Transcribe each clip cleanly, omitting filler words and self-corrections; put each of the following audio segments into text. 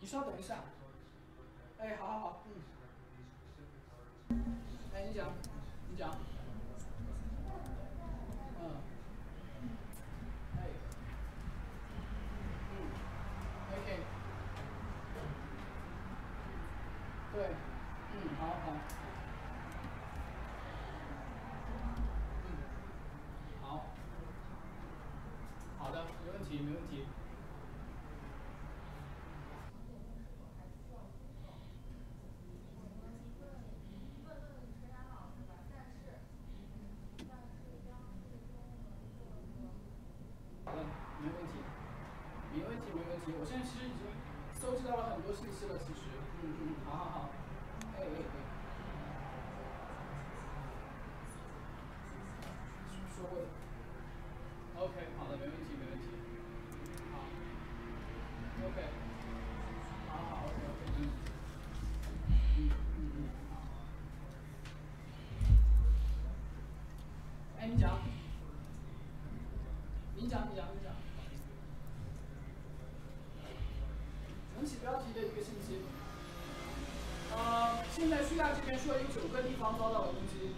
你稍等一下。哎，好好好，哎，你讲，你讲。哎，OK，对，好好，好，好的，没问题，没问题。好的，没问题，没问题，没问题。我现在其实已经搜集到了很多信息了，其实，好好好，哎哎哎，说过的，OK，好的，没问题，没问题，好，OK，好好，OK OK，好，哎，你讲，你讲。重启标题的一个信息。现在叙利亚这边说有9个地方遭到了攻击，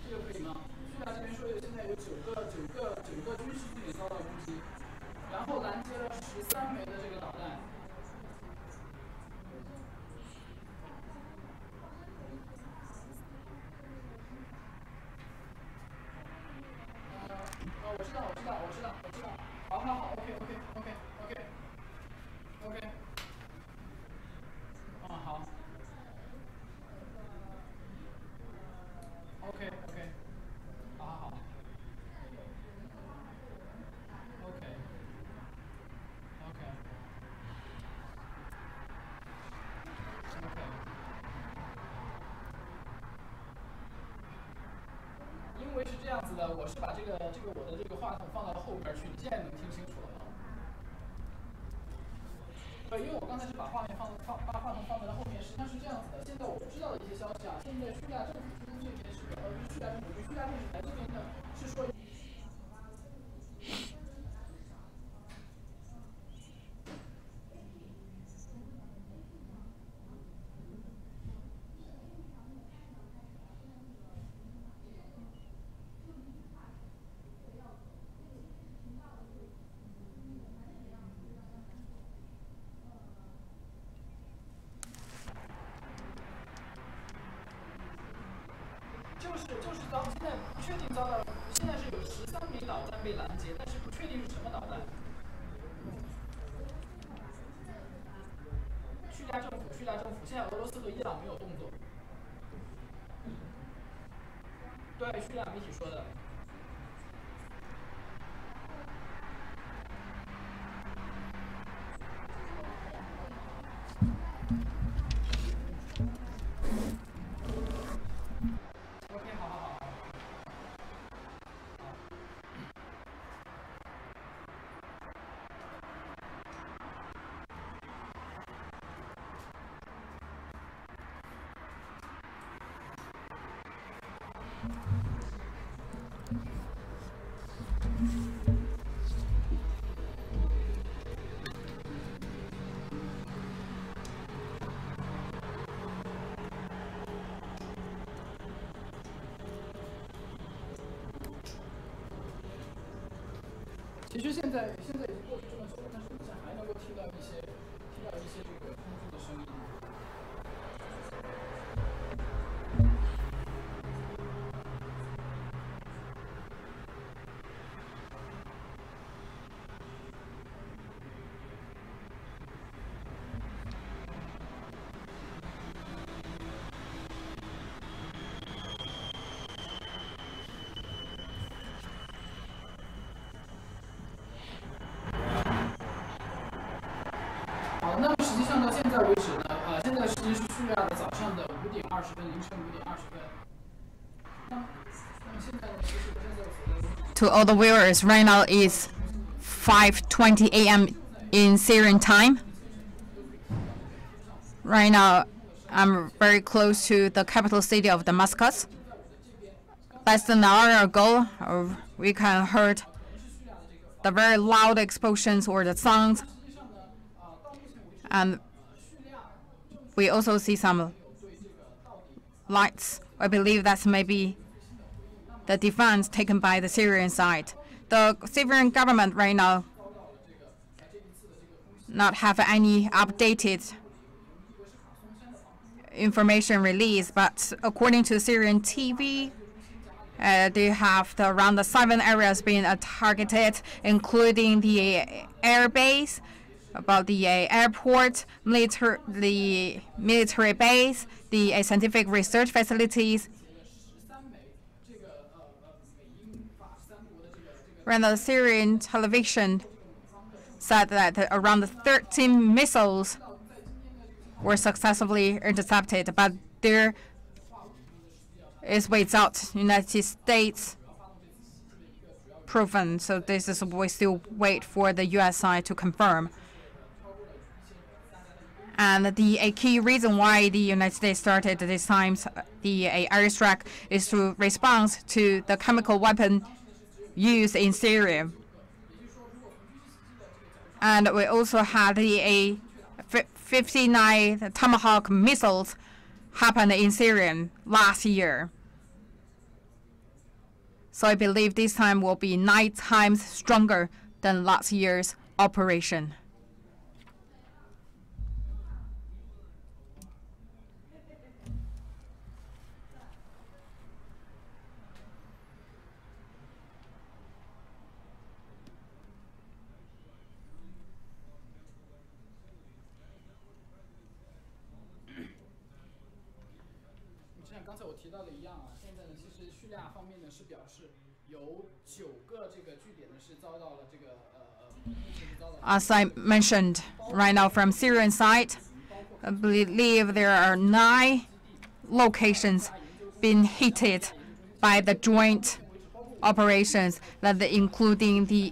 这个可以吗？叙利亚这边说现在有九个军事据点遭到攻击，然后拦截了13枚的这个导弹。我知道。好，OK，好。OK，好，OK，因为是这样子的，我是把我的这个话筒放到后边去，你现在能听清楚了吗？对，因为我刚才是把话筒放在了后面，实际上是这样子的。现在我知道的一些消息啊，现在叙利亚政府这边是，不是叙利亚政府，就叙利亚电视台这边呢是说。就是现在不确定遭到，现在是有13枚导弹被拦截，但是不确定是什么导弹。叙利亚政府，现在俄罗斯和伊朗没有动作。对，叙利亚媒体说的。OK，好。其实现在已经过去这么久了，但是我们还能够听到一些这个空中的声音。好，那么实际上到现在为止呢，现在时间是叙利亚的早上的5点20分，凌晨5点20分。那么现在呢，其实我现在 To all the viewers, right now is 5:20 a.m. in Syrian time. Right now, I'm very close to the capital city of Damascus. Less than an hour ago, we can heard the very loud explosions or the sounds. And we also see some lights. I believe that's maybe the defense taken by the Syrian side. The Syrian government right now not have any updated information released, but according to Syrian TV, they have around the 7 areas being targeted, including the air base, about the airport, the military base, the scientific research facilities. When the Syrian television said that around 13 missiles were successfully intercepted, but there is without United States proven. So this is we still wait for the U.S. side to confirm. And a key reason why the United States started this time the airstrike is to respond to the chemical weapon used in Syria. And we also had the 59 Tomahawk missiles happened in Syria last year. So I believe this time will be 9 times stronger than last year's operation. As I mentioned, right now from Syrian side, I believe there are 9 locations being hit by the joint operations, that including the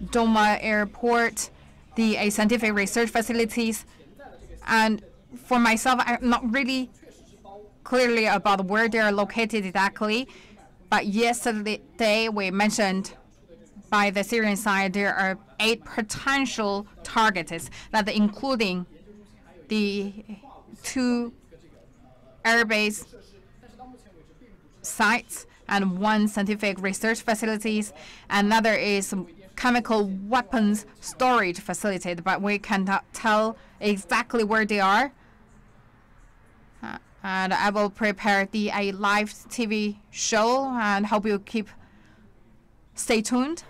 Doma airport, the scientific research facilities. And for myself, I'm not really clearly about where they are located exactly, but yesterday we mentioned by the Syrian side there are 8 potential targets, that including the 2 airbase sites and 1 scientific research facilities. Another is chemical weapons storage facility, but we cannot tell exactly where they are. And I will prepare a live TV show and hope you stay tuned.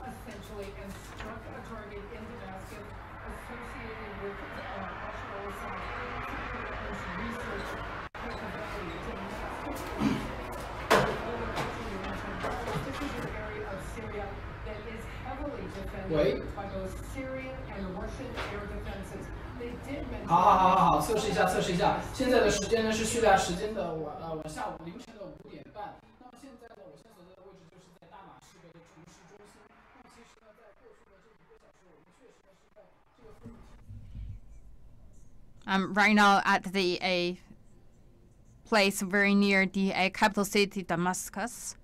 essentially and struck a target in Damascus associated with Bashar al-Assad's research capability. Damascus this is an area of Syria that is heavily defended by both Syrian and Russian air defenses. They did mention. 好，测试一下，测试一下。现在的时间呢是叙利亚时间的晚下午凌晨的5点半。那么现在呢，我现在所在的位置就是在大马士革的城市中心。那么其实呢，在过去的这1个小时，我们确实呢是在这个附近。I'm right now at the place very near the capital city, Damascus.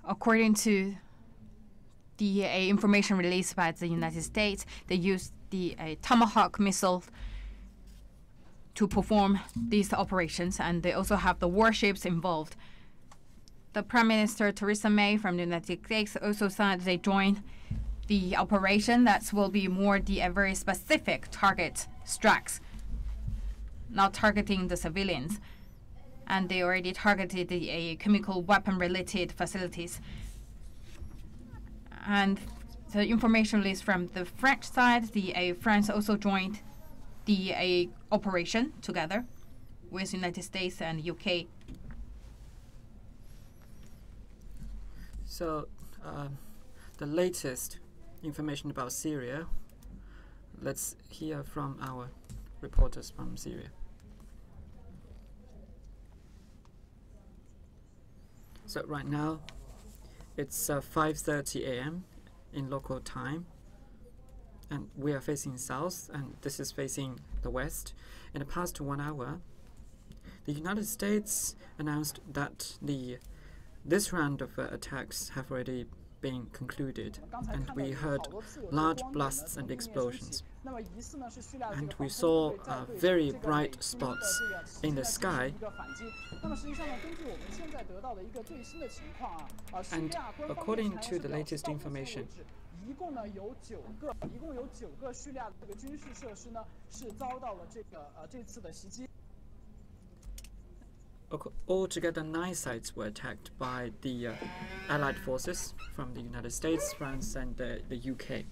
According to the information released by the United States, they used the Tomahawk missile to perform these operations, and they also have the warships involved. The Prime Minister Theresa May from the United States also said they joined the operation that will be more the very specific target strikes, not targeting the civilians. And they already targeted the chemical weapon-related facilities. And the information released from the French side, France also joined the operation together with United States and UK. So, the latest information about Syria, let's hear from our reporters from Syria. So right now, it's 5:30 a.m. in local time, and we are facing south, and this is facing the west. In the past 1 hour, the United States announced that this round of attacks have already been concluded, and we heard large blasts and explosions. And we saw very bright spots in the sky. And according to the latest information, altogether 9 sites were attacked by the Allied forces from the United States, France, and the UK.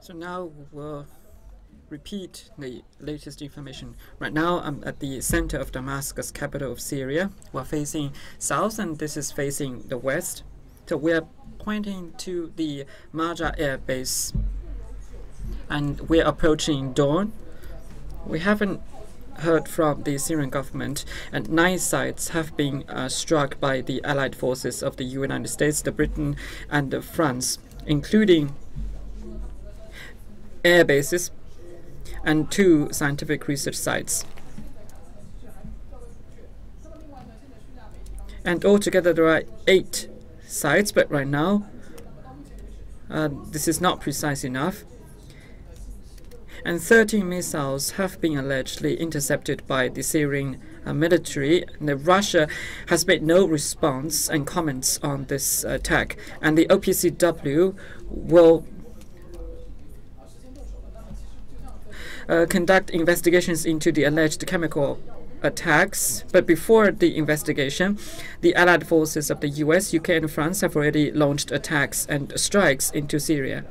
So now we'll repeat the latest information. Right now, I'm at the center of Damascus, capital of Syria. We're facing south, and this is facing the west. So we're pointing to the Marja air base, and we're approaching dawn. We haven't heard from the Syrian government, and 9 sites have been struck by the allied forces of the United States, the Britain, and the France, including air bases and 2 scientific research sites. And altogether there are 8 sites, but right now this is not precise enough. And 13 missiles have been allegedly intercepted by the Syrian military. And Russia has made no response and comments on this attack. And the OPCW will conduct investigations into the alleged chemical attacks. But before the investigation, the allied forces of the US, UK, and France have already launched attacks and strikes into Syria,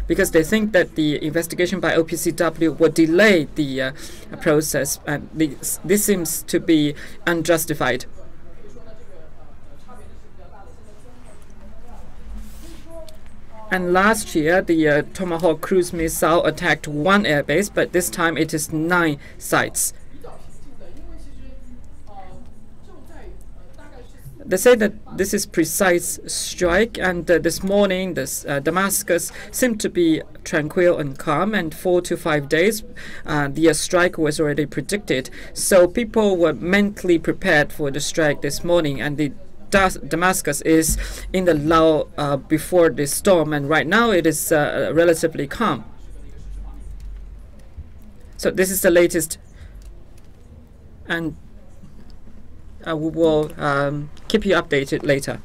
because they think that the investigation by OPCW will delay the process, and this seems to be unjustified. And last year, the Tomahawk cruise missile attacked 1 airbase, but this time it is 9 sites. They say that this is precise strike, and this morning, Damascus seemed to be tranquil and calm, and 4 to 5 days, the strike was already predicted. So people were mentally prepared for the strike this morning, and the Damascus is in the lull before the storm, and right now it is relatively calm. So this is the latest, and we will keep you updated later.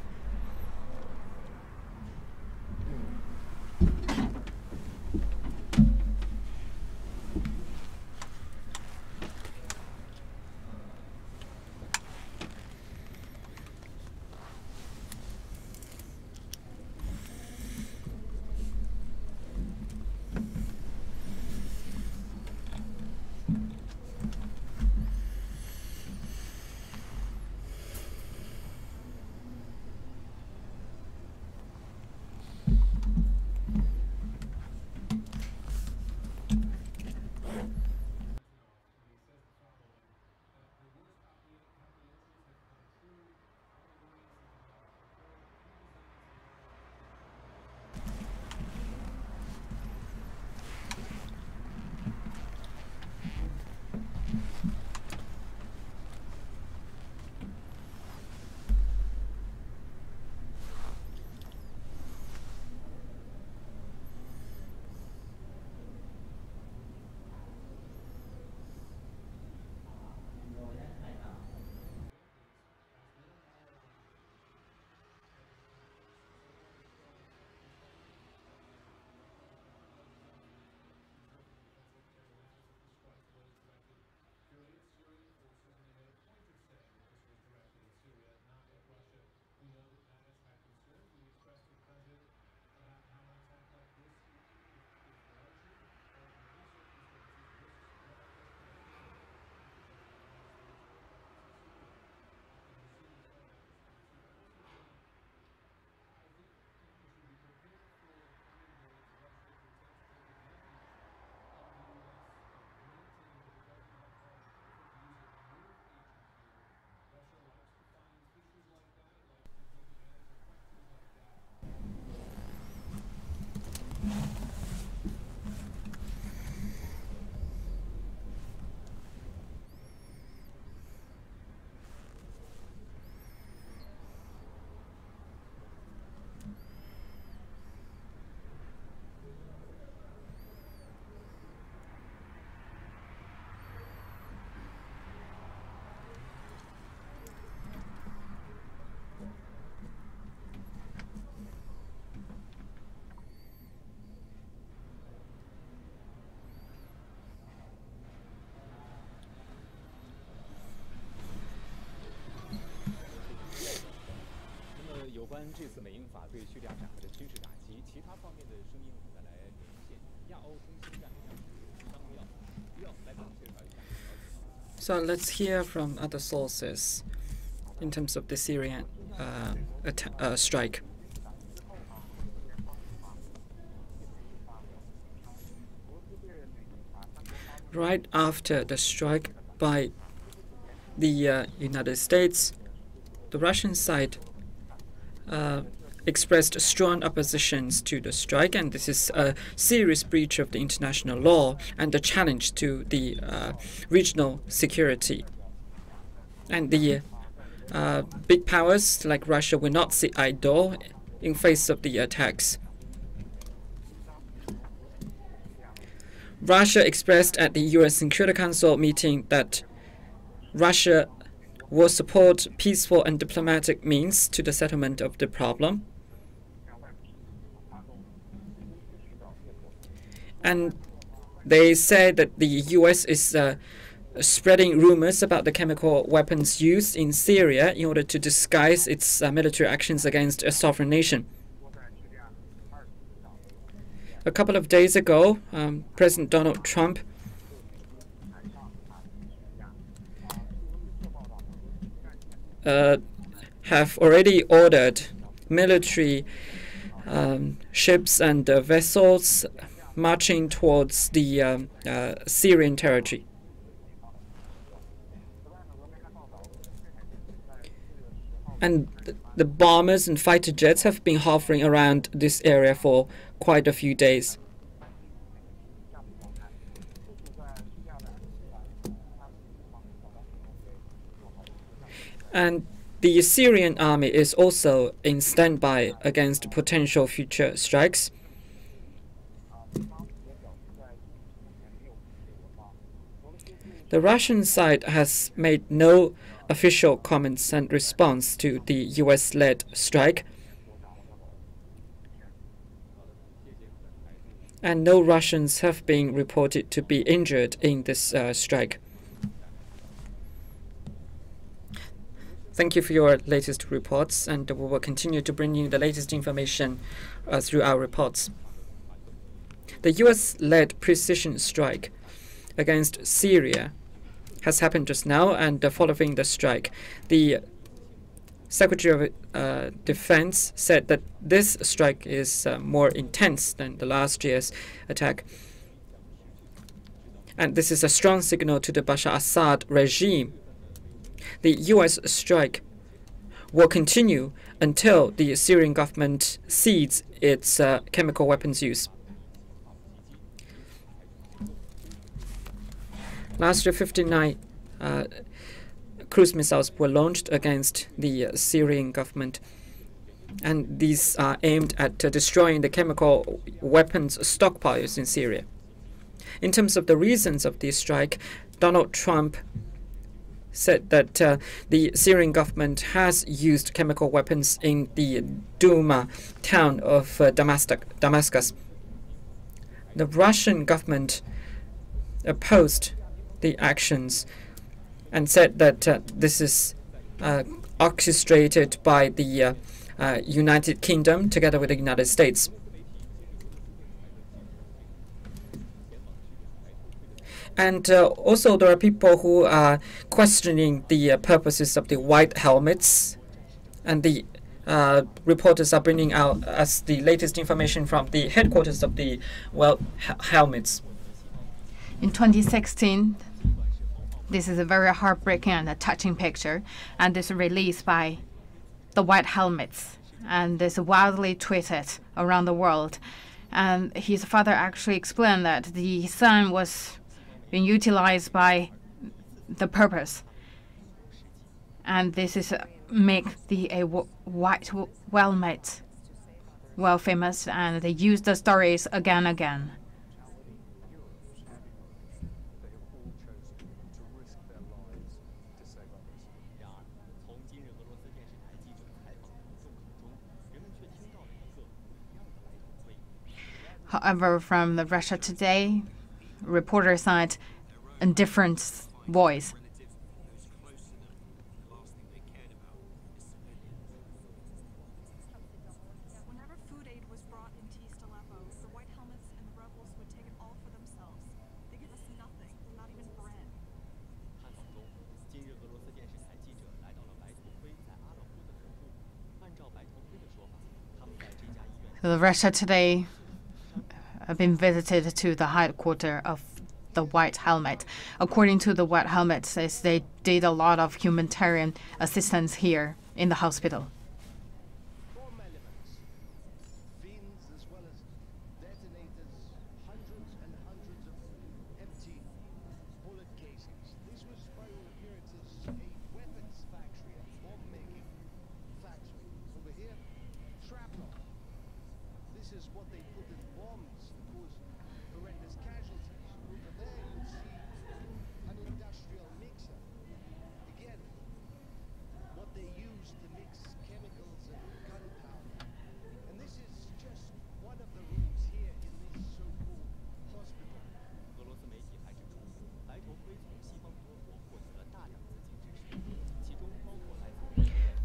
关这次美英法对叙利亚展开的军事打击，其他方面的声音我们再来连线。So let's hear from other sources in terms of the Syrian strike. Right after the strike by the United States, the Russian side expressed strong oppositions to the strike, and this is a serious breach of the international law and a challenge to the regional security. And the big powers like Russia will not sit idle in face of the attacks. Russia expressed at the UN Security Council meeting that Russia will support peaceful and diplomatic means to the settlement of the problem. And they said that the US is spreading rumors about the chemical weapons used in Syria in order to disguise its military actions against a sovereign nation. A couple of days ago, President Donald Trump have already ordered military ships and vessels marching towards the Syrian territory. And the bombers and fighter jets have been hovering around this area for quite a few days. And the Syrian army is also in standby against potential future strikes. The Russian side has made no official comments and response to the US-led strike, and no Russians have been reported to be injured in this strike. Thank you for your latest reports, and we will continue to bring you the latest information through our reports. The US-led precision strike against Syria has happened just now, and following the strike, the Secretary of Defense said that this strike is more intense than the last year's attack. And this is a strong signal to the Bashar Assad regime. The US strike will continue until the Syrian government cedes its chemical weapons use. Last year, 59 cruise missiles were launched against the Syrian government, and these are aimed at destroying the chemical weapons stockpiles in Syria. In terms of the reasons of this strike, Donald Trump said that the Syrian government has used chemical weapons in the Douma town of Damascus. The Russian government opposed the actions and said that this is orchestrated by the United Kingdom together with the United States. And also there are people who are questioning the purposes of the white helmets, and the reporters are bringing out us the latest information from the headquarters of the helmets. In 2016, this is a very heartbreaking and a touching picture, and this is released by the white helmets, and this widely tweeted around the world. And his father actually explained that the son was being utilized by the purpose, and this is make the white helmet well famous, and they use the stories again and again. However, from the Russia Today, reporters said a different voice. Whenever food aid was brought into East Aleppo, the white helmets and the rebels would take Russia today have been visited to the headquarters of the White Helmet. According to the White Helmet, says they did a lot of humanitarian assistance here in the hospital.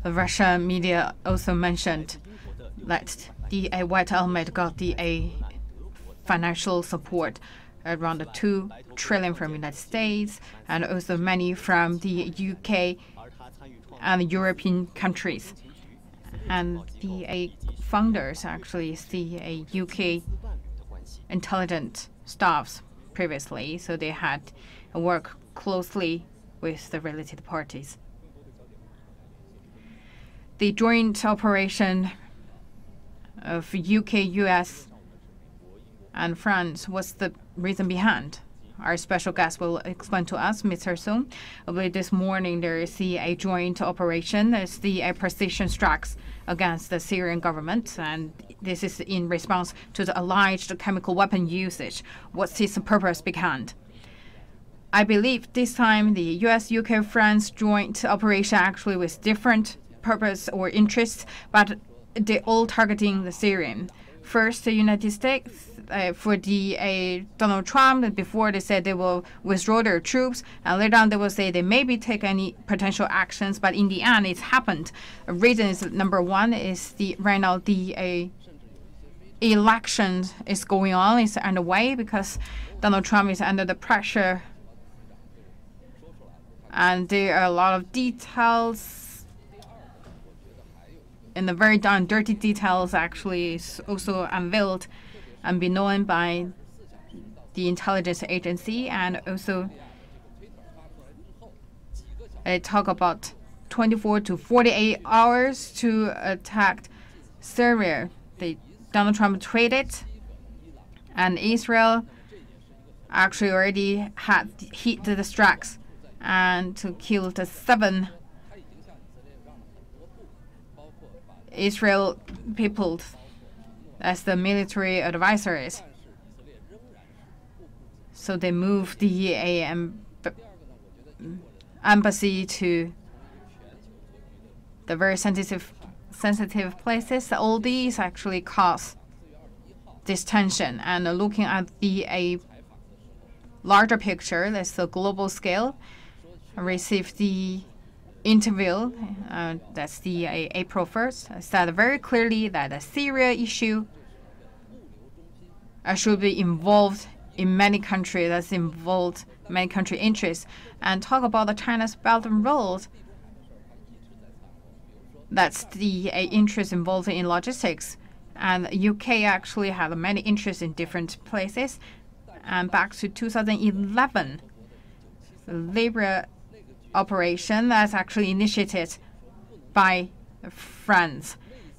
The Russian media also mentioned that the White Helmet got the financial support around 2 trillion from the United States and also money from the UK and European countries. And the founders actually is the UK intelligence staffs previously, so they had worked closely with the related parties. The joint operation of UK, US, and France, what's the reason behind? Our special guest will explain to us, Mr. Song. This morning, there is a joint operation. It's the precision strikes against the Syrian government, and this is in response to the alleged chemical weapon usage. What's its purpose behind? I believe this time the US, UK, France joint operation actually with different purpose or interests, but they all targeting the Syrian. First, the United States for the Donald Trump. Before they said they will withdraw their troops, and later on they will say they maybe take any potential actions. But in the end, it's happened. The reason is number one is right now the election is going on, is underway because Donald Trump is under the pressure, and there are a lot of details. And the very dirty details actually is also unveiled and be known by the intelligence agency, and also talk about 24 to 48 hours to attack Syria. Donald Trump tweeted, and Israel actually already had hit the strikes and to kill the 7 Israel people as the military advisors. So they moved the embassy to the very sensitive places. All these actually cause this tension. And looking at the larger picture, that's the global scale, I received the interview, that's the April 1st, said very clearly that the Syria issue should be involved in many countries, that's involved many country interests, and talk about the China's Belt and Road. That's the interest involved in logistics. And UK actually had many interests in different places. And back to 2011, the Libya operation that's actually initiated by France,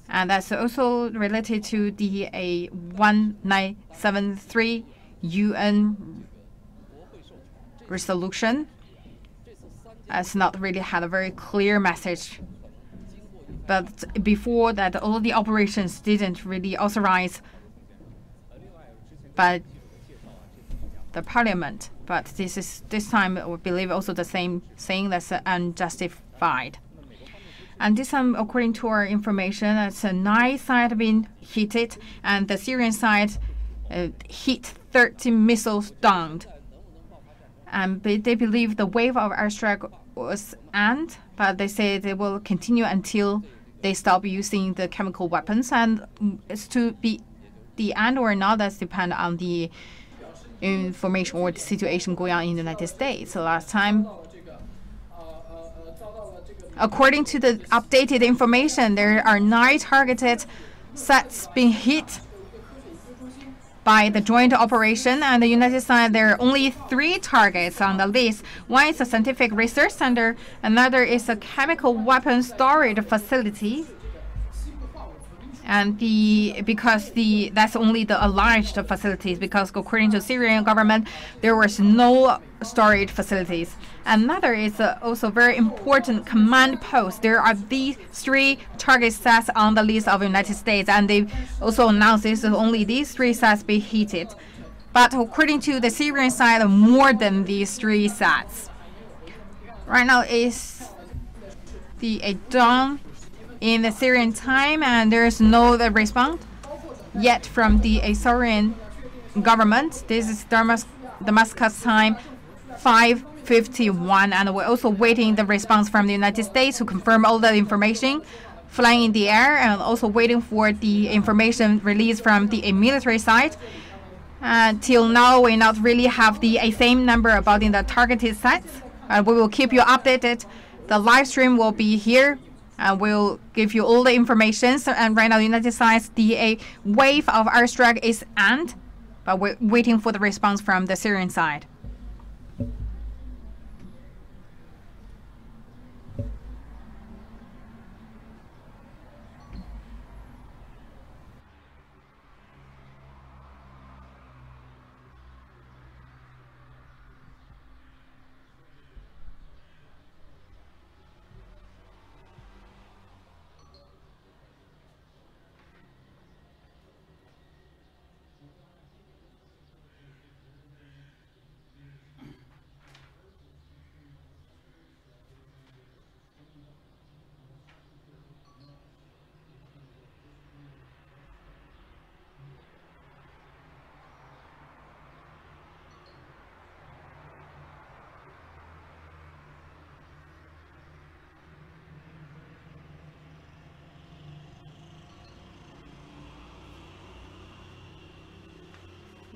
and that's also related to the 1973 UN resolution. It's not really had a very clear message, but before that, all the operations didn't really authorize by the parliament. But this time, I believe also the same thing, that's unjustified. And this time, according to our information, that's 9 sites have been hit, and the Syrian side hit 30 missiles down. And they believe the wave of airstrike was end, but they say they will continue until they stop using the chemical weapons. And it's to be the end or not, that's depend on the information or the situation going on in the United States. So last time, according to the updated information, there are 9 targeted sites been hit by the joint operation, and the United States, there are only 3 targets on the list. One is a scientific research center, another is a chemical weapon storage facility, and that's only the alleged facilities, because according to Syrian government, there was no storage facilities. Another is also very important command post. There are these 3 target sets on the list of United States, and they also announced this only these 3 sets be hit. But according to the Syrian side, more than these 3 sets. Right now is the dawn in the Syrian time, and there is no response yet from the Syrian government. This is Damascus time, 5:51, and we're also waiting the response from the United States to confirm all the information flying in the air, and also waiting for the information released from the military side. Till now, we not really have the same number about in the targeted sites. We will keep you updated. The live stream will be here. We'll give you all the information. And right now, the United States, the wave of airstrike is end, but we're waiting for the response from the Syrian side.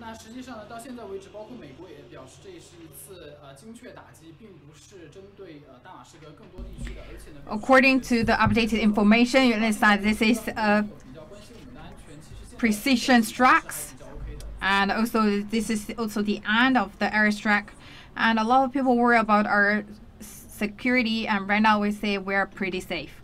那实际上呢，到现在为止，包括美国也表示，这是一次精确打击，并不是针对大马士革更多地区的，而且呢。According to the updated information, United States, this is precision strikes, and also this is also the end of the airstrike, and a lot of people worry about our security, and right now we say we're pretty safe.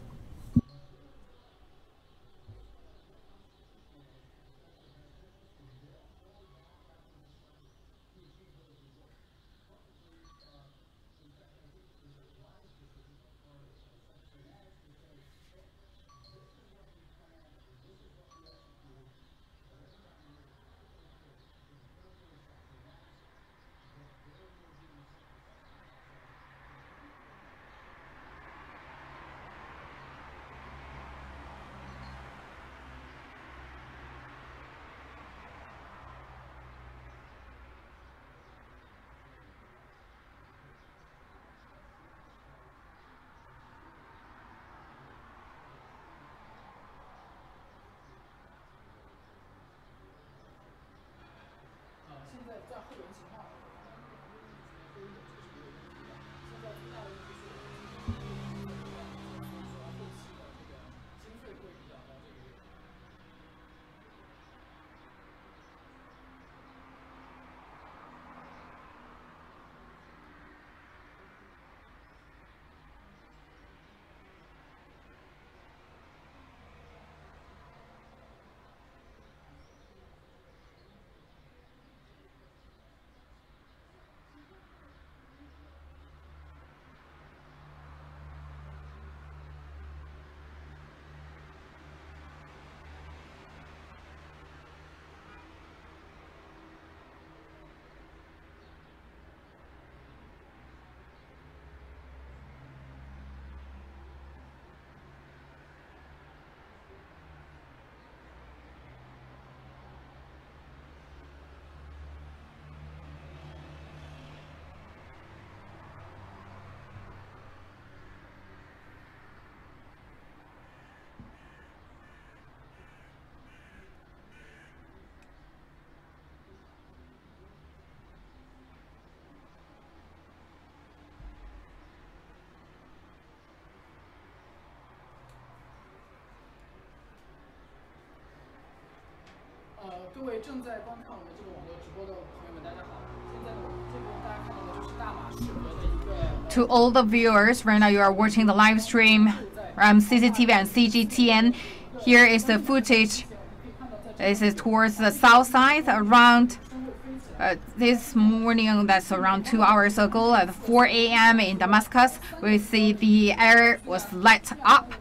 位正在观看我们这个网络直播的朋友们，大家好。现在呢，这边大家看到的就是大马士革的一个。To all the viewers, right now you are watching the live stream from CCTV and CGTN. Here is the footage. This is towards the south side around this morning, that's around 2 hours ago at 4 a.m. in Damascus. We see the air was lit up.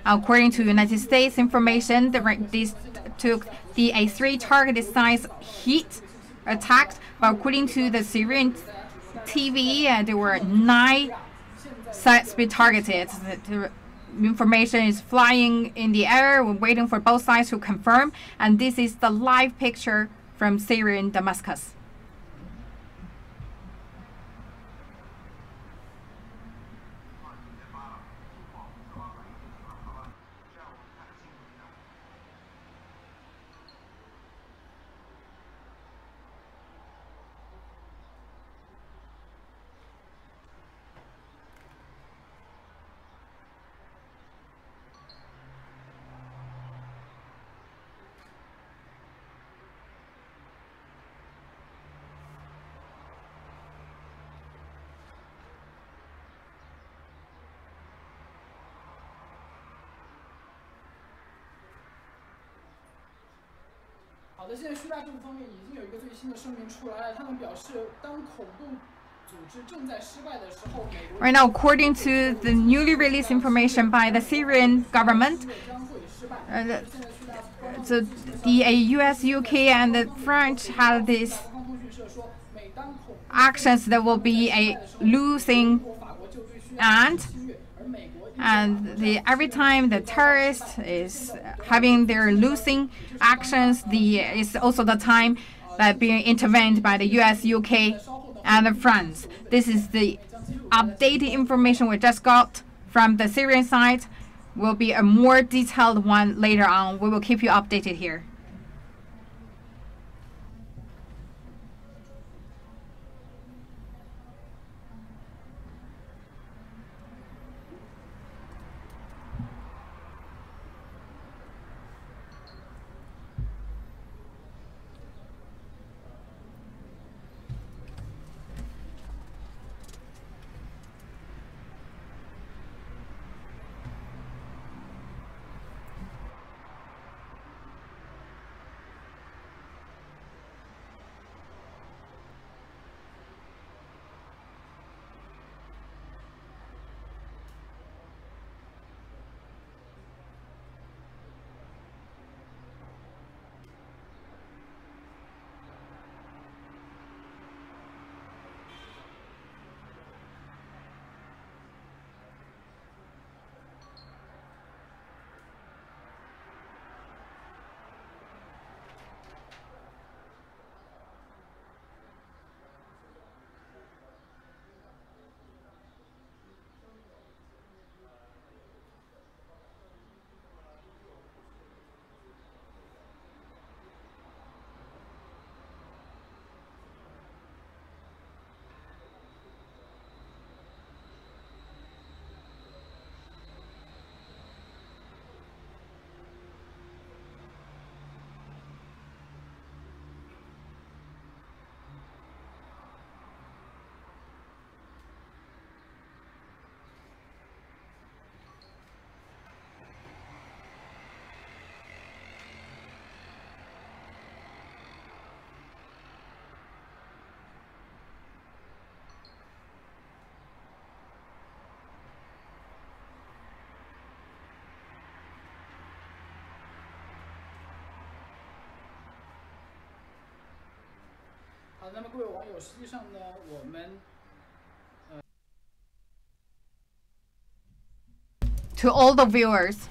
According to United States information, this took the A3 targeted size heat attack. But according to the Syrian TV, there were 9 sites being targeted. The information is flying in the air. We're waiting for both sides to confirm. And this is the live picture from Syrian Damascus.现在叙利亚政府方面已经有一个最新的声明出来了，他们表示，当恐怖组织正在失败的时候，美国 Right now, according to the newly released information by the Syrian government, the US, UK, and the French have these actions that will be a losing end. And every time the terrorist is having their losing actions, is also the time that being intervened by the US, UK, and France. This is the updated information we just got from the Syrian side. Will be a more detailed one later on. We will keep you updated here. To all the viewers,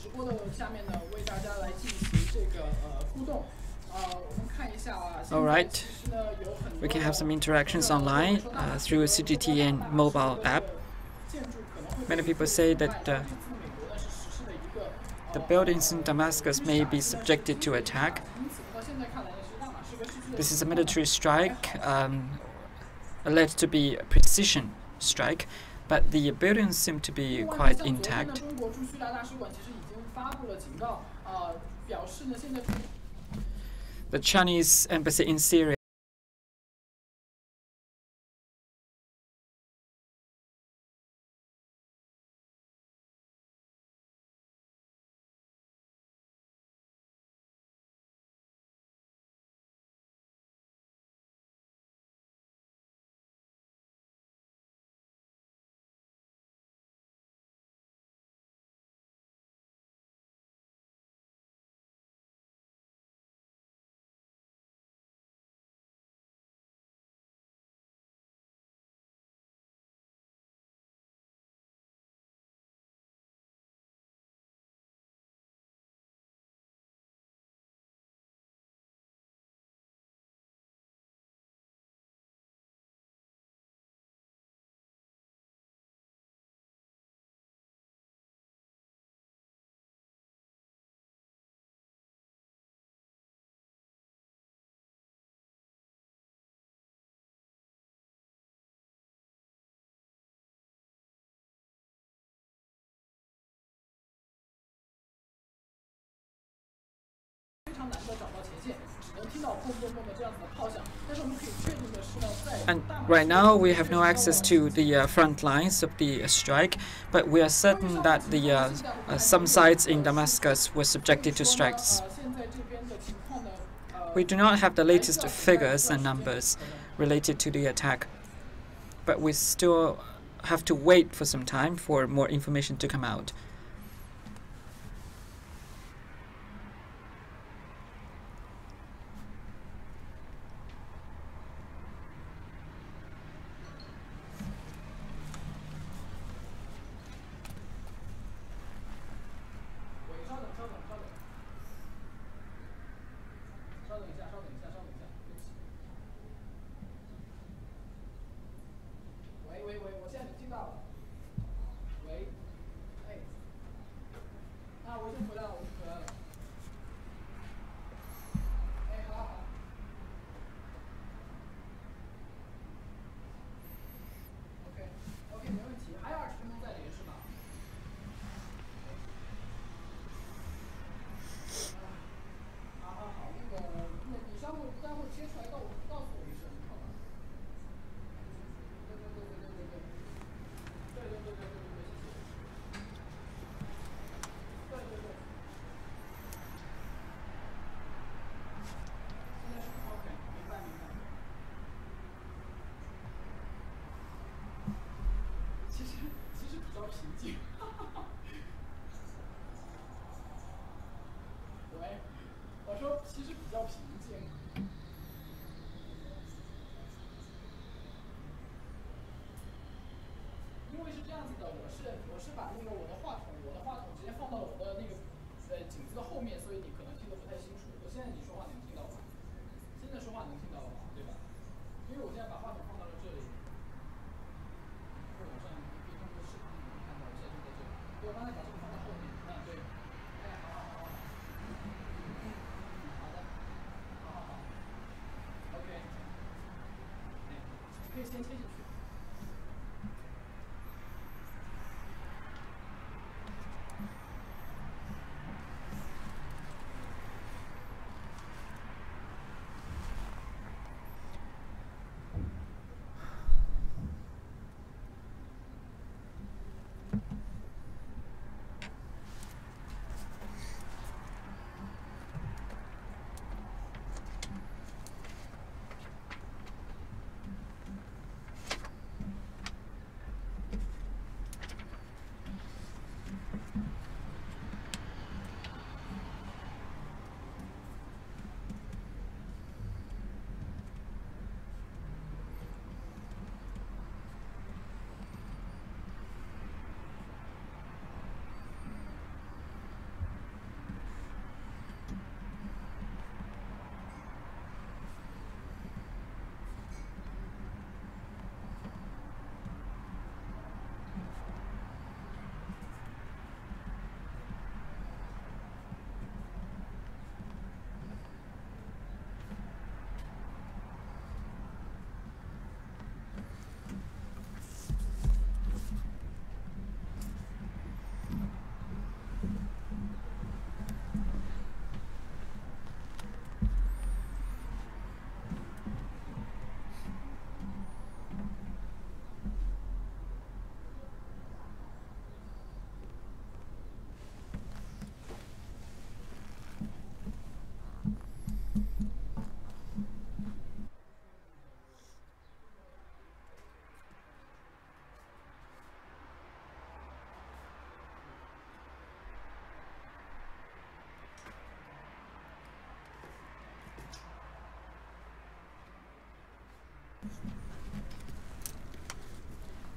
直播的下面呢，为大家来进行这个互动。我们看一下啊。All right. We can have some interactions online through CGTN mobile app. Many people say that the buildings in Damascus may be subjected to attack. This is a military strike, alleged to be a precision strike, but the buildings seem to be quite intact. The Chinese embassy in Syria And right now we have no access to the front lines of the strike, but we are certain that the some sites in Damascus were subjected to strikes. We do not have the latest figures and numbers related to the attack, but we still have to wait for some time for more information to come out.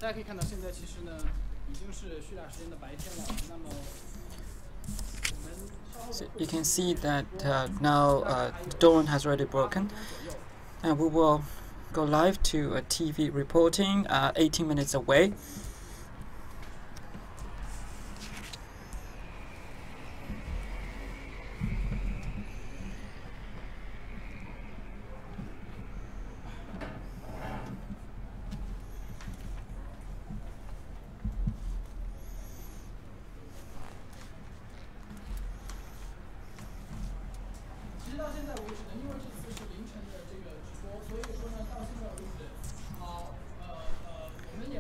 大家可以看到，现在其实呢，已经是叙利亚时间的白天了。那么，我们稍后 So you can see that now the dawn has already broken, and we will go live to a TV reporting 18 minutes away.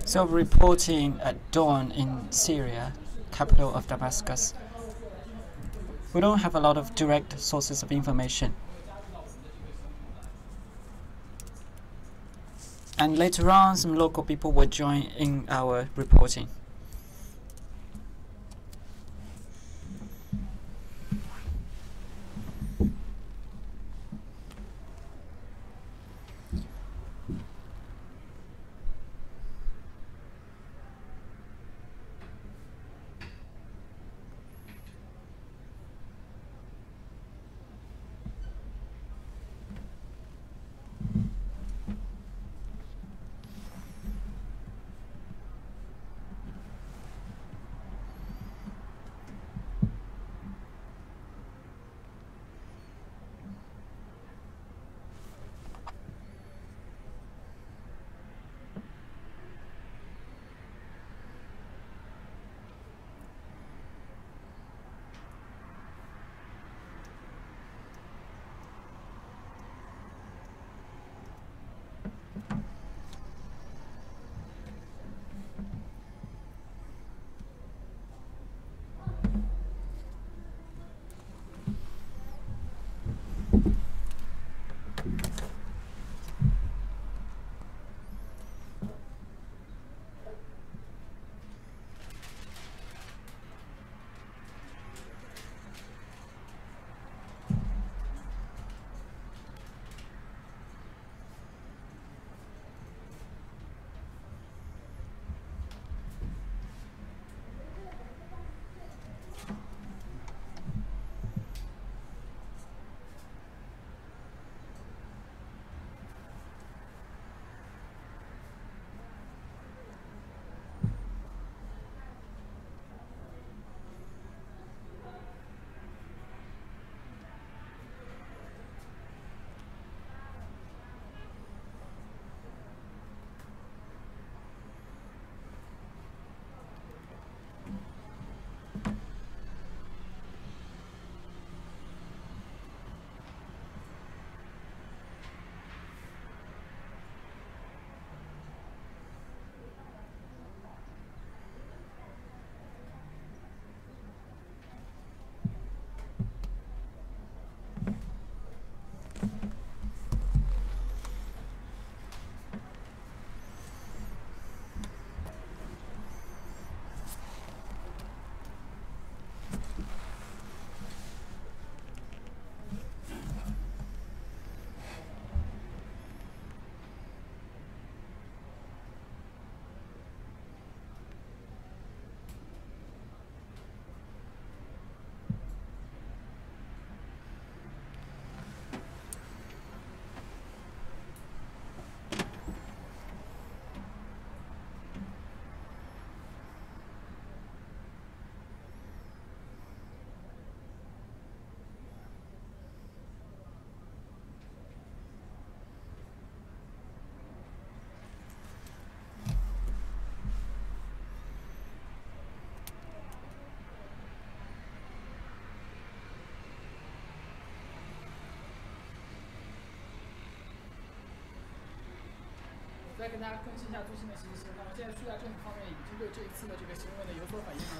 So reporting at dawn in Syria, capital of Damascus. We don't have a lot of direct sources of information. And later on, some local people will join in our reporting.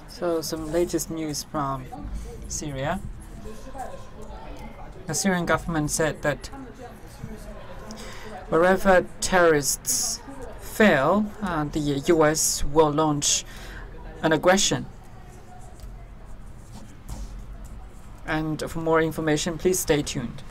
So some latest news from Syria. The Syrian government said that wherever terrorists fail, the US will launch an aggression. And for more information, please stay tuned.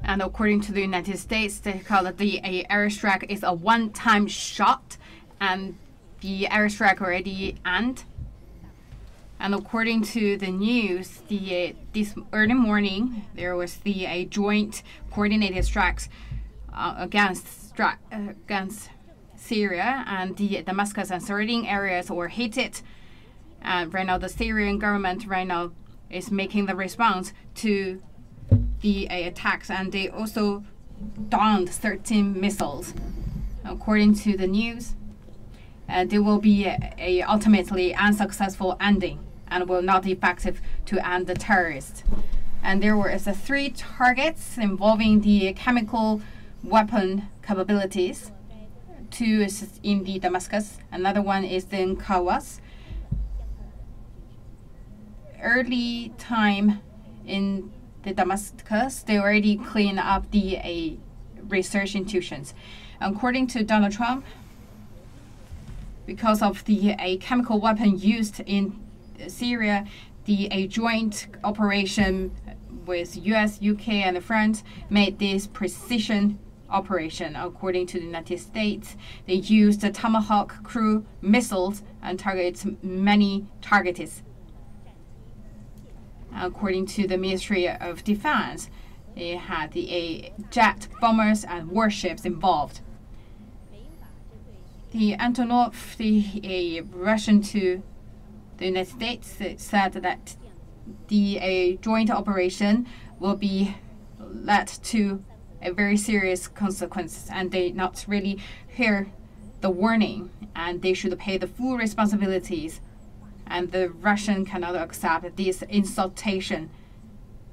And according to the United States, they call it the airstrike is a one-time shot, and the airstrike already ended. And according to the news, this early morning there was the joint coordinated strikes against Syria, and the Damascus and surrounding areas were hit. And right now, the Syrian government right now is making the response to the attacks, and they also downed 13 missiles. According to the news, there will be a ultimately unsuccessful ending and will not be effective to end the terrorists. And there were 3 targets involving the chemical weapon capabilities. 2 is in the Damascus, another one is in Kawas. Early time in the Damascus, they already cleaned up the research institutions. According to Donald Trump, because of the chemical weapon used in Syria, the joint operation with US, UK, and France made this precision operation. According to the United States, they used the Tomahawk crew missiles and targets many targets. According to the Ministry of Defense, they had the jet bombers and warships involved. The Antonov, the Russian to the United States, said that the joint operation will be led to a very serious consequences, and they not really hear the warning, and they should pay the full responsibilities. And the Russian cannot accept this insultation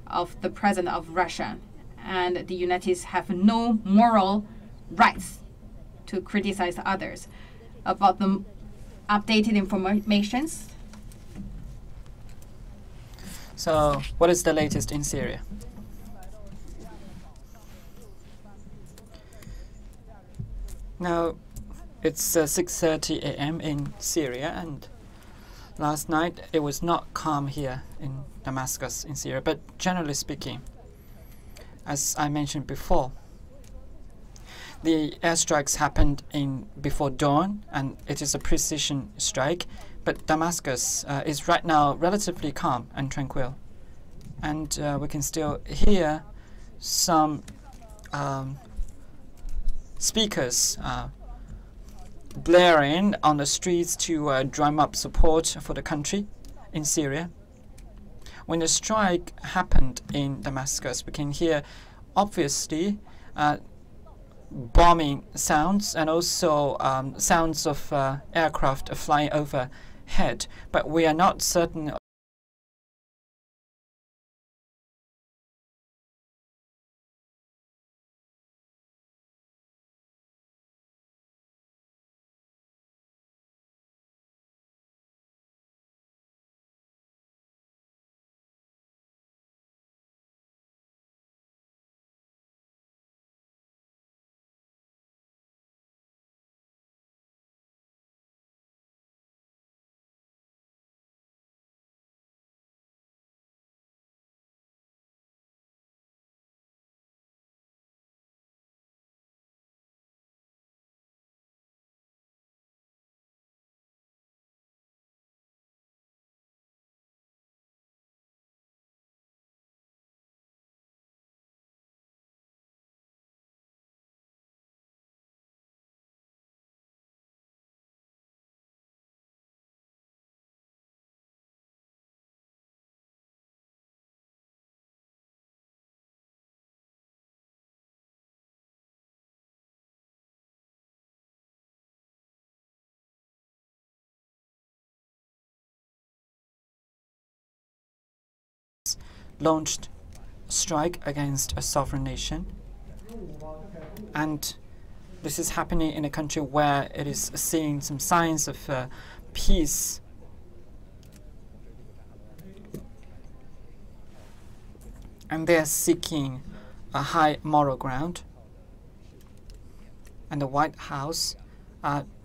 of the president of Russia, and the United States have no moral rights to criticize others. About the updated informations. So, what is the latest in Syria? Now, it's 6:30 a.m. in Syria, and last night it was not calm here in Damascus in Syria, but generally speaking, as I mentioned before, the airstrikes happened before dawn, and it is a precision strike, but Damascus is right now relatively calm and tranquil, and we can still hear some speakers blaring on the streets to drum up support for the country in Syria. When the strike happened in Damascus, we can hear obviously bombing sounds and also sounds of aircraft flying overhead, but we are not certain launched strike against a sovereign nation, and this is happening in a country where it is seeing some signs of peace. And they are seeking a high moral ground. And the White House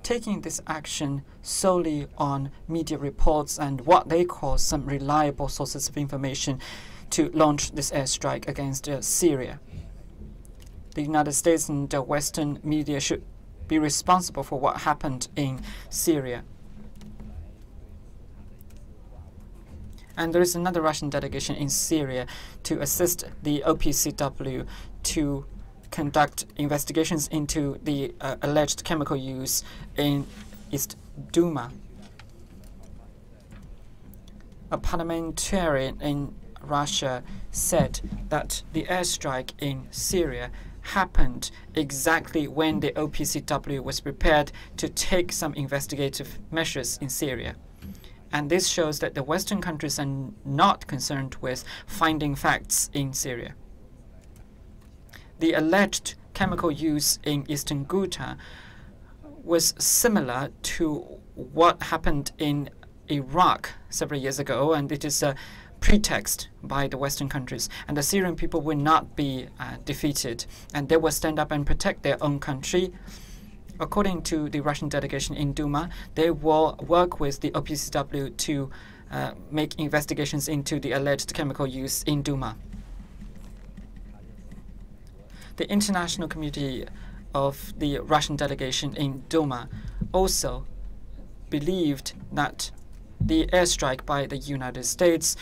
taking this action solely on media reports and what they call some reliable sources of information to launch this airstrike against Syria. The United States and the Western media should be responsible for what happened in Syria. And there is another Russian delegation in Syria to assist the OPCW to conduct investigations into the alleged chemical use in East Duma. A parliamentarian in Russia said that the airstrike in Syria happened exactly when the OPCW was prepared to take some investigative measures in Syria. And this shows that the Western countries are not concerned with finding facts in Syria. The alleged chemical use in eastern Ghouta was similar to what happened in Iraq several years ago, and it is a pretext by the Western countries. And the Syrian people will not be defeated, and they will stand up and protect their own country. According to the Russian delegation in Duma, they will work with the OPCW to make investigations into the alleged chemical use in Duma. The international community of the Russian delegation in Duma also believed that the airstrike by the United States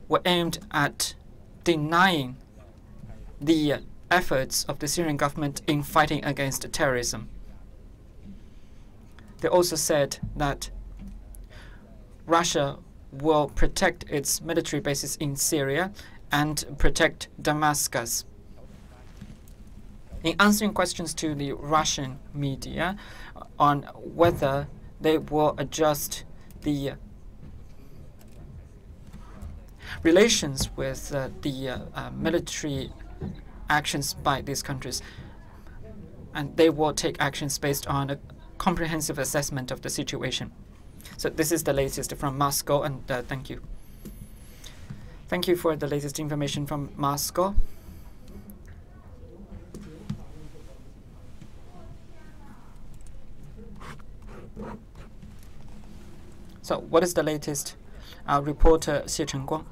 were aimed at denying the efforts of the Syrian government in fighting against terrorism. They also said that Russia will protect its military bases in Syria and protect Damascus. In answering questions to the Russian media on whether they will adjust the relations with the military actions by these countries, and they will take actions based on a comprehensive assessment of the situation. So this is the latest from Moscow, and thank you. Thank you for the latest information from Moscow. So what is the latest? Our reporter Xie Chengguang.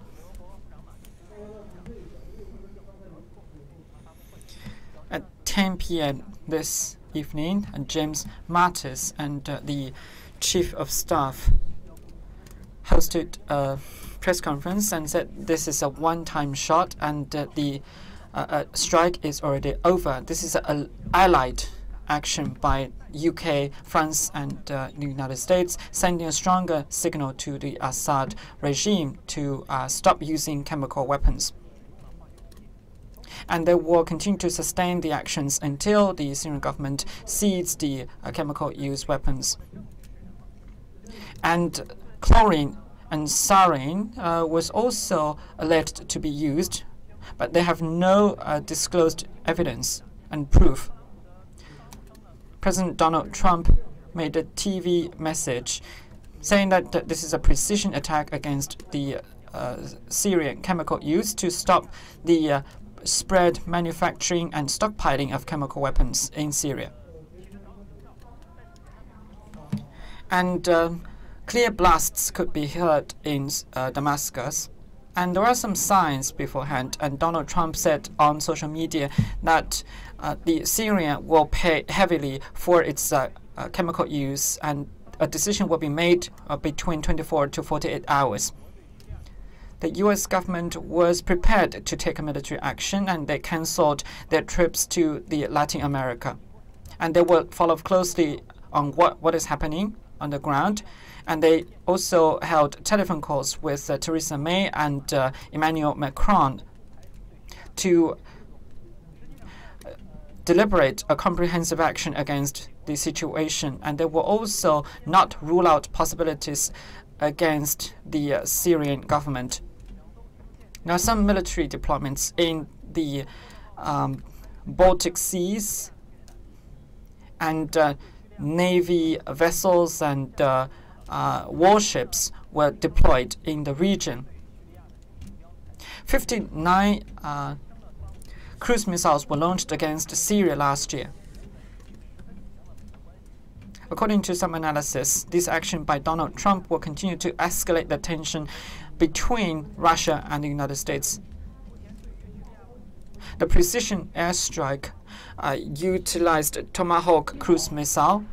At 10 p.m. this evening, James Mattis and the Chief of Staff hosted a press conference and said this is a one-time shot and the strike is already over. This is an allied action by UK, France, and the United States, sending a stronger signal to the Assad regime to stop using chemical weapons. And they will continue to sustain the actions until the Syrian government cedes the chemical use weapons. And chlorine and sarin was also alleged to be used, but they have no disclosed evidence and proof. President Donald Trump made a TV message saying that this is a precision attack against the Syrian chemical use to stop the spread, manufacturing, and stockpiling of chemical weapons in Syria. And clear blasts could be heard in Damascus. And there are some signs beforehand, and Donald Trump said on social media that the Syria will pay heavily for its chemical use, and a decision will be made between 24 to 48 hours. The U.S. government was prepared to take a military action, and they cancelled their trips to Latin America. And they will follow closely on what is happening on the ground. And they also held telephone calls with Theresa May and Emmanuel Macron to deliberate a comprehensive action against the situation. And they will also not rule out possibilities against the Syrian government. Now, some military deployments in the Baltic Seas and Navy vessels and warships were deployed in the region. 59 cruise missiles were launched against Syria last year. According to some analysis, this action by Donald Trump will continue to escalate the tension between Russia and the United States. The precision airstrike utilized Tomahawk cruise missile.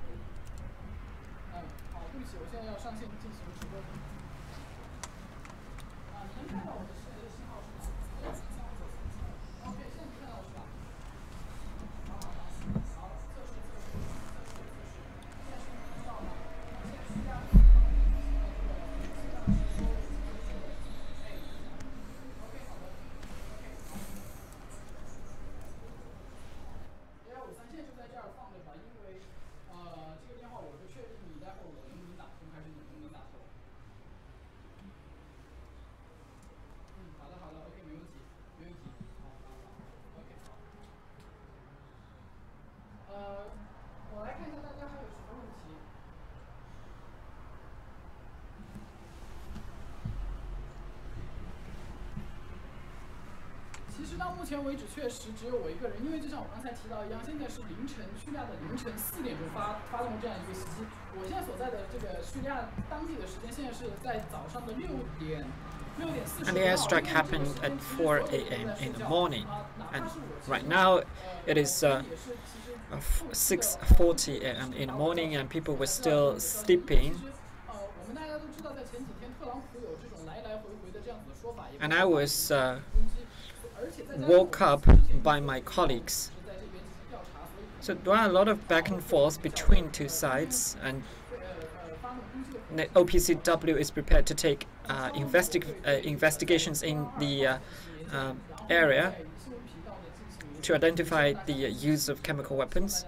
我来看一下大家还有什么问题。其实到目前为止，确实只有我一个人，因为就像我刚才提到一样，现在是凌晨，叙利亚的凌晨4点钟发动这样一个袭击。我现在所在的这个叙利亚当地的时间，现在是在早上的6点40。And the airstrike happened at 4 a.m. in the morning, and right now it is 6:40 a.m. in the morning, and people were still sleeping. And I was woke up by my colleagues. So there are a lot of back and forth between two sides, and the OPCW is prepared to take investigations in the area to identify the use of chemical weapons.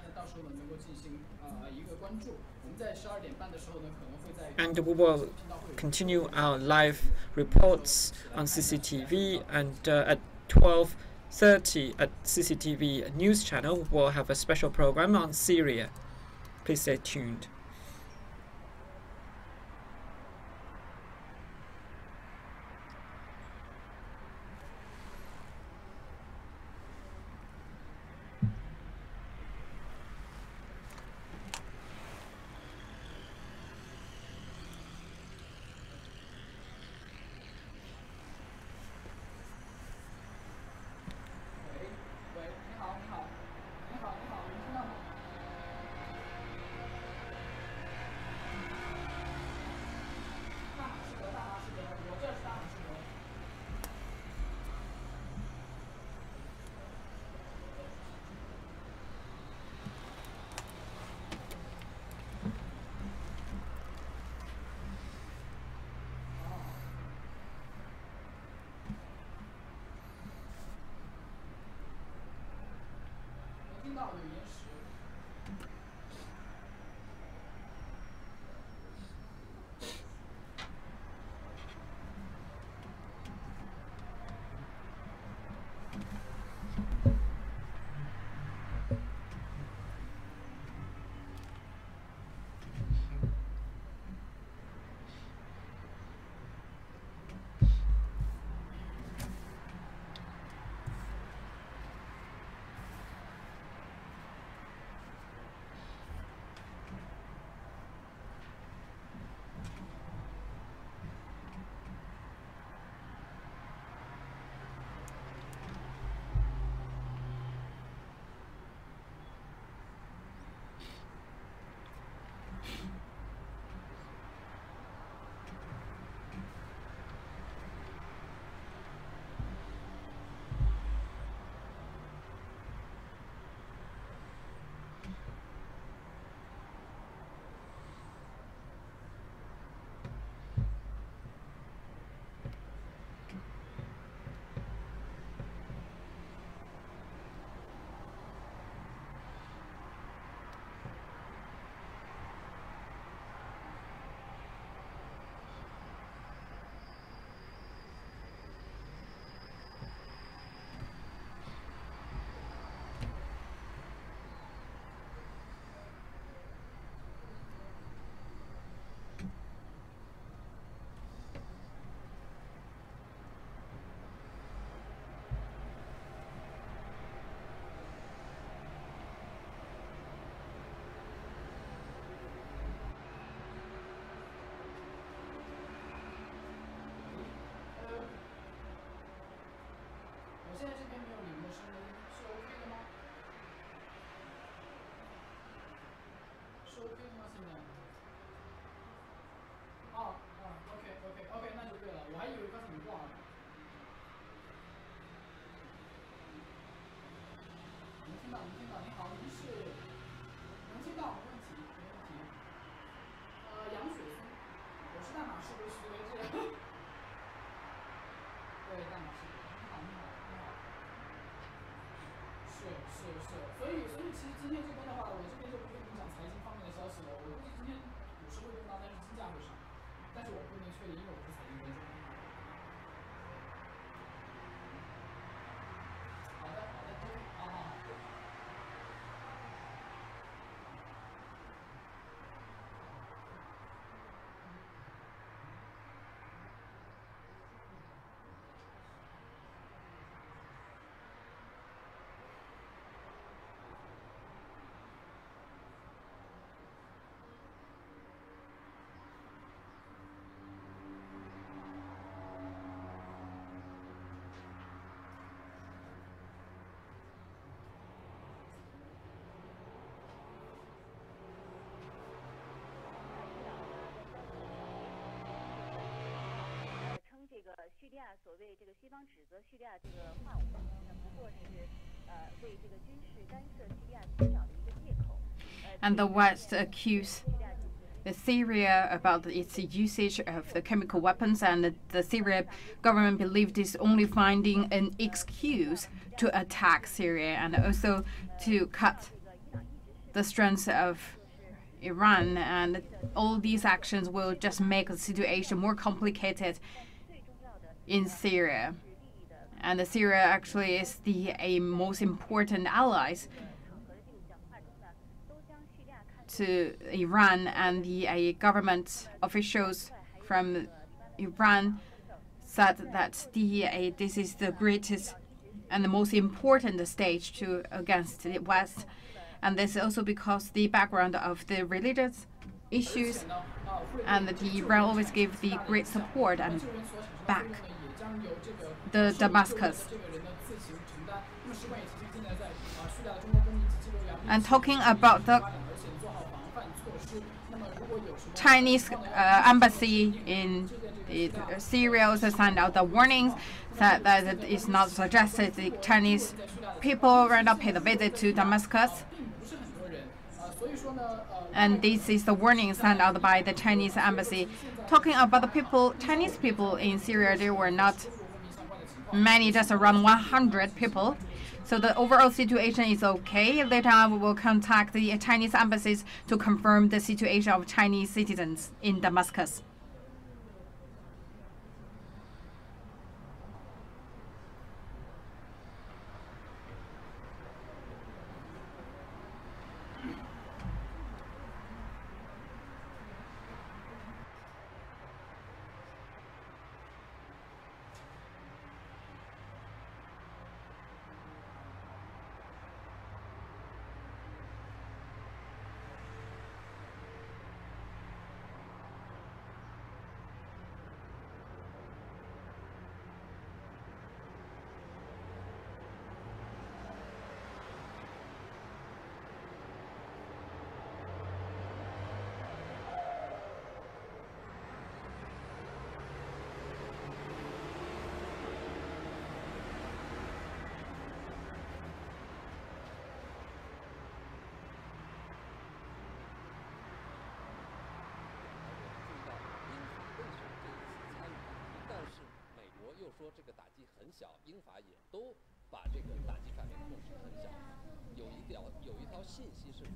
And we will continue our live reports on CCTV, and at 12:30 at CCTV news channel we'll have a special program on Syria. Please stay tuned. 所以其实今天这边的话，我这边就不跟你们讲财经方面的消息了。我估计今天股市会动荡，但是金价会上，但是我不能确定，因为我不是财经专家。好的，好，好。叙利亚所谓这个西方指责叙利亚这个化武，不过是为这个军事干涉叙利亚寻找的一个借口。And the West accuse Syria about its usage of the chemical weapons, and the Syrian government believed it's only finding an excuse to attack Syria and also to cut the strength of Iran. And all these actions will just make the situation more complicated in Syria. And Syria actually is the most important allies to Iran, and the government officials from Iran said that this is the greatest and the most important stage against the West. And this is also because the background of the religious issues, and Iran always gave the great support and back the Damascus. And talking about the Chinese embassy in Syria also sent out the warnings that it is not suggested the Chinese people right now pay the visit to Damascus. And this is the warning sent out by the Chinese embassy. Talking about the people, Chinese people in Syria, there were not many, just around 100 people. So the overall situation is okay. Later on, we will contact the Chinese embassies to confirm the situation of Chinese citizens in Damascus.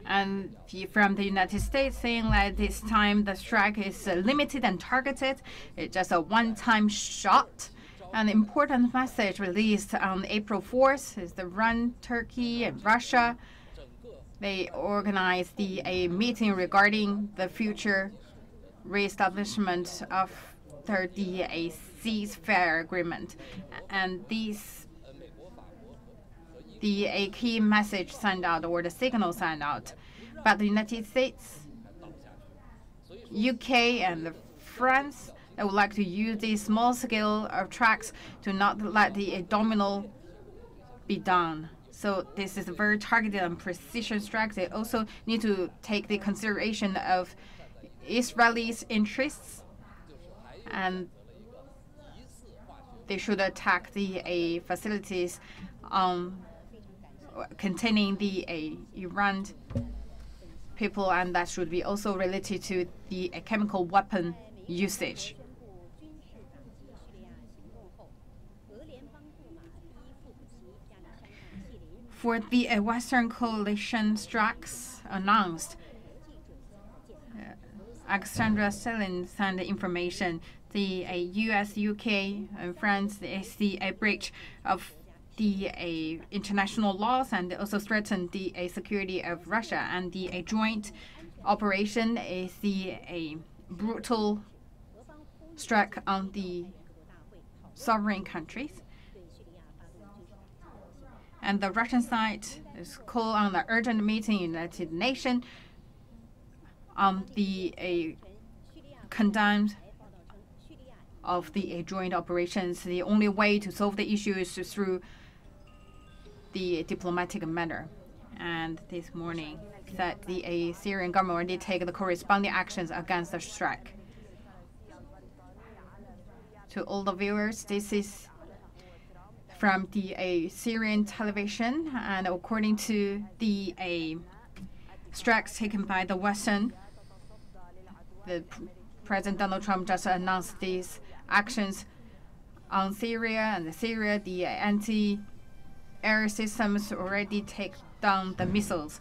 And from the United States saying that this time the strike is limited and targeted. It's just a one-time shot. An important message released on April 4th is the Iran, Turkey, and Russia. They organized a meeting regarding the future reestablishment of the ceasefire agreement. And a key message sent out, or the signal sent out. But the United States, UK, and France, they would like to use these small scale attacks to not let the domino be done. So this is a very targeted and precision strike. They also need to take the consideration of Israelis' interests, and they should attack the facilities containing the Iran people, and that should be also related to the chemical weapon usage. For the Western coalition strikes announced, Alexandra Selin sent information. The U.S., UK, and France is the breach of the international laws and also threaten the security of Russia. And the joint operation is the brutal strike on the sovereign countries. And the Russian side is called on the urgent meeting in the United Nations on the condemned of the joint operations. The only way to solve the issue is through the diplomatic manner. And this morning, that the Syrian government already take the corresponding actions against the strike. To all the viewers, this is from the Syrian television, and according to the strikes taken by the Western, the President Donald Trump just announced these actions on Syria, and Syria, the anti-air systems already take down the missiles.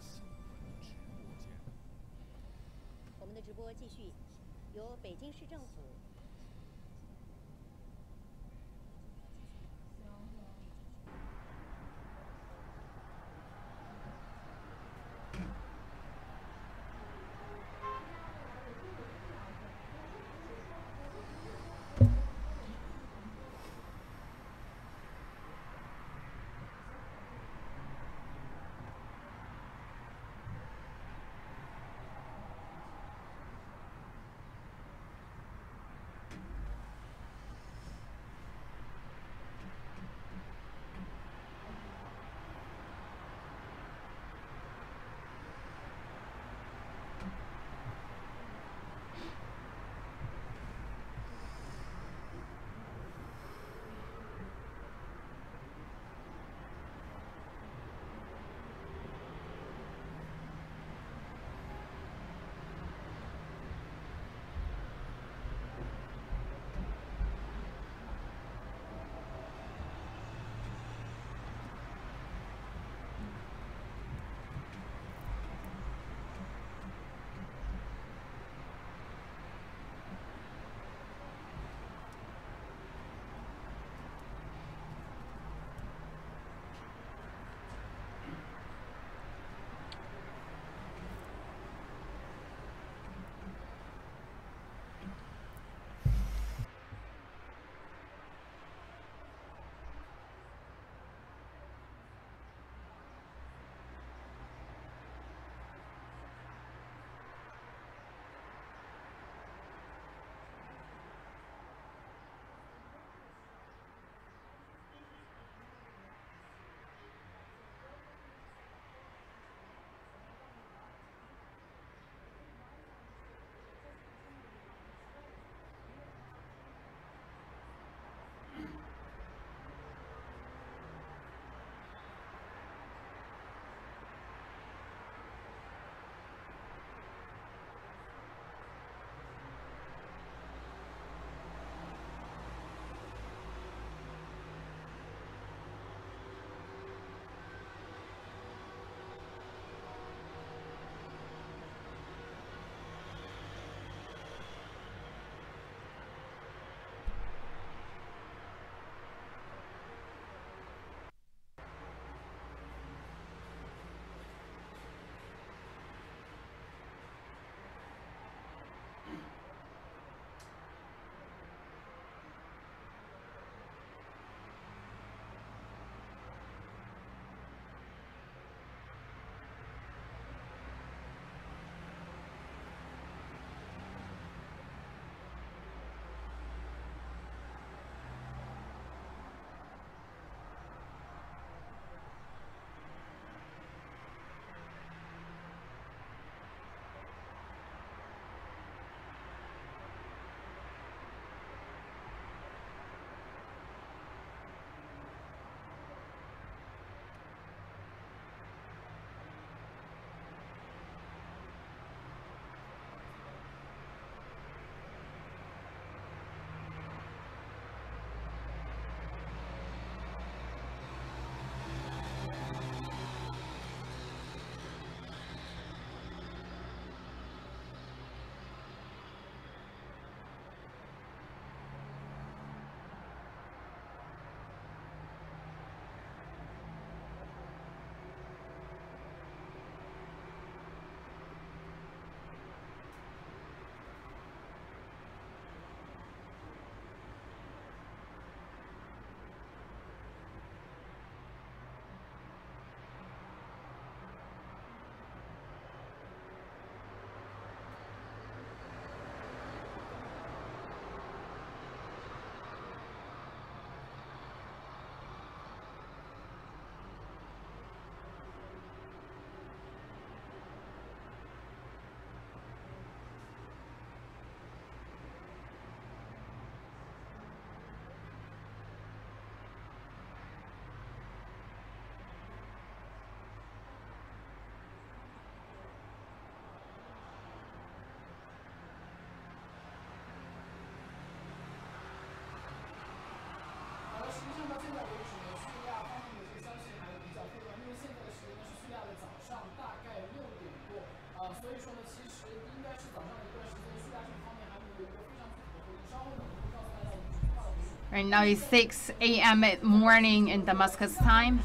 Right now it's 6 a.m. morning in Damascus time.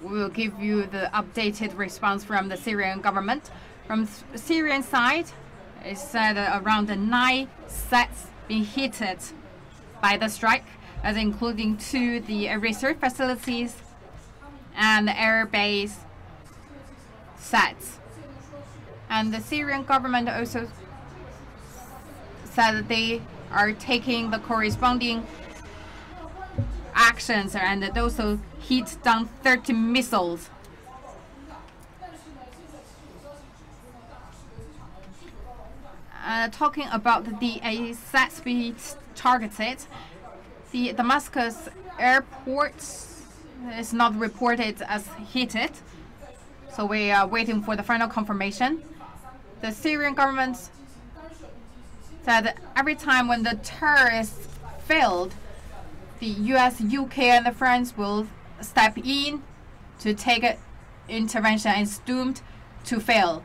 We will give you the updated response from the Syrian government. From the Syrian side, it said around 9 sets being hit by the strike, as including 2 the research facilities and the air base sets. And the Syrian government also said that they are taking the corresponding actions, and it also hit down 30 missiles. Talking about the sets being targeted, the Damascus airport is not reported as hit, so we are waiting for the final confirmation. The Syrian government said every time when the terrorists failed, the US, UK, and France will step in to take intervention, and it's doomed to fail.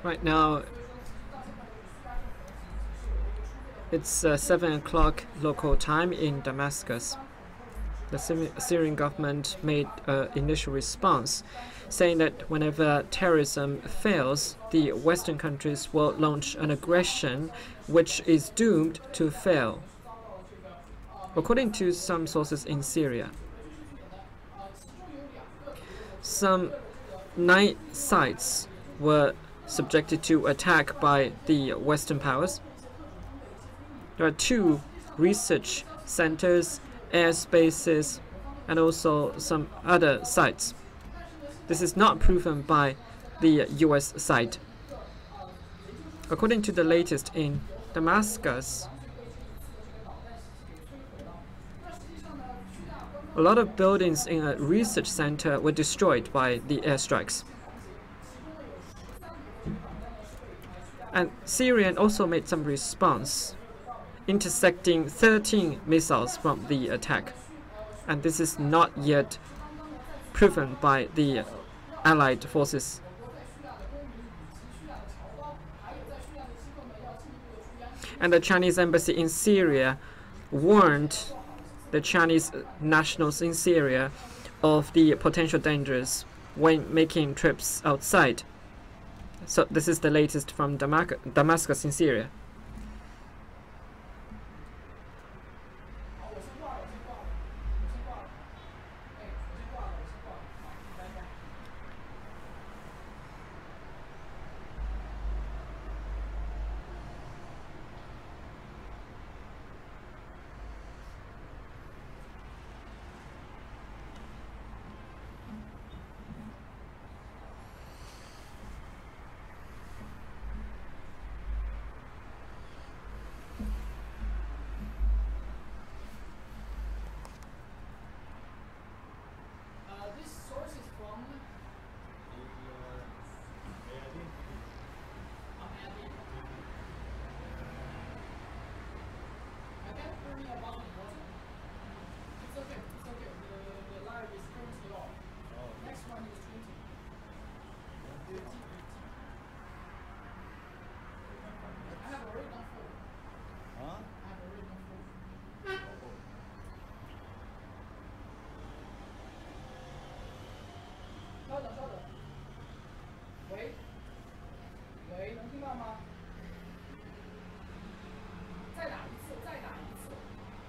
Right now, it's 7 o'clock local time in Damascus. The Syrian government made an initial response, saying that whenever terrorism fails, the Western countries will launch an aggression which is doomed to fail. According to some sources in Syria, some 9 sites were subjected to attack by the Western powers. There are 2 research centers, airspaces, and also some other sites. This is not proven by the US side. According to the latest in Damascus, a lot of buildings in a research center were destroyed by the airstrikes. And Syrian also made some response, intercepting 13 missiles from the attack. And this is not yet proven by the Allied forces. And the Chinese embassy in Syria warned the Chinese nationals in Syria of the potential dangers when making trips outside. So this is the latest from Damascus in Syria. This source is from I can't bring me a bottle of water. It's okay, it's okay. The light is currently off. Next one is 20. 50. I have already done 4. I have already done 4.稍等，稍等。喂，喂，能听到吗？再打一次，再打一次，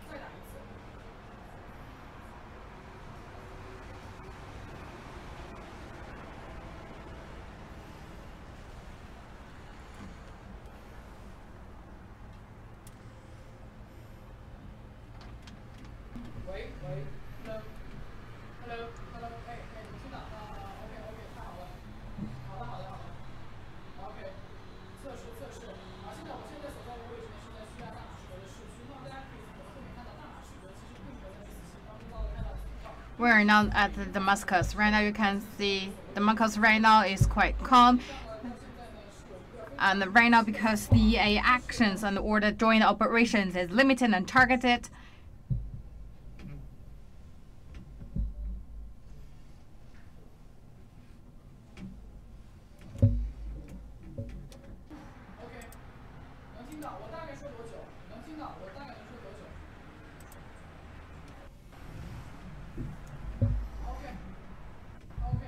再打一次。喂喂，hello，hello，hello，哎哎，你听到？OK OK，太好了，好的好的好的，OK，测试测试。现在我现在所在的位置呢是在叙利亚大马士革的市区。那么大家可以从我的后面看到，大马士革其实并没有在这次西方制造的太大的情况。We are now at Damascus. Right now you can see Damascus right now is quite calm. And right now because the actions and or the joint operations is limited and targeted. OK，能听到，我大概说多久？能听到，我大概能说多久？OK OK。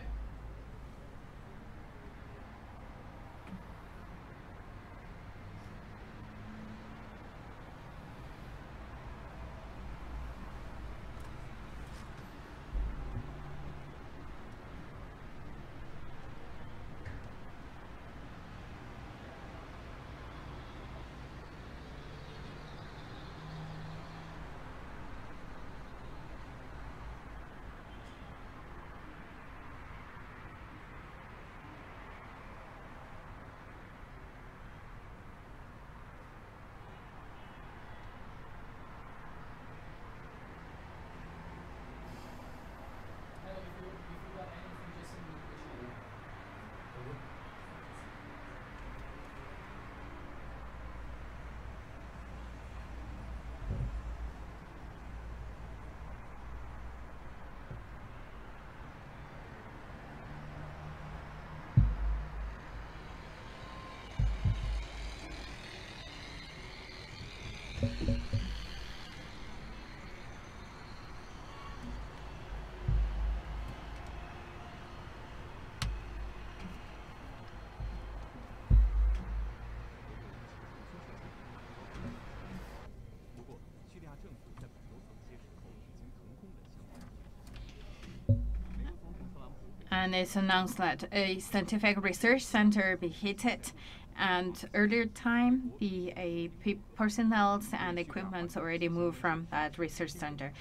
And it's announced that a scientific research center be hit, and earlier time the personnel and equipment already moved from that research center,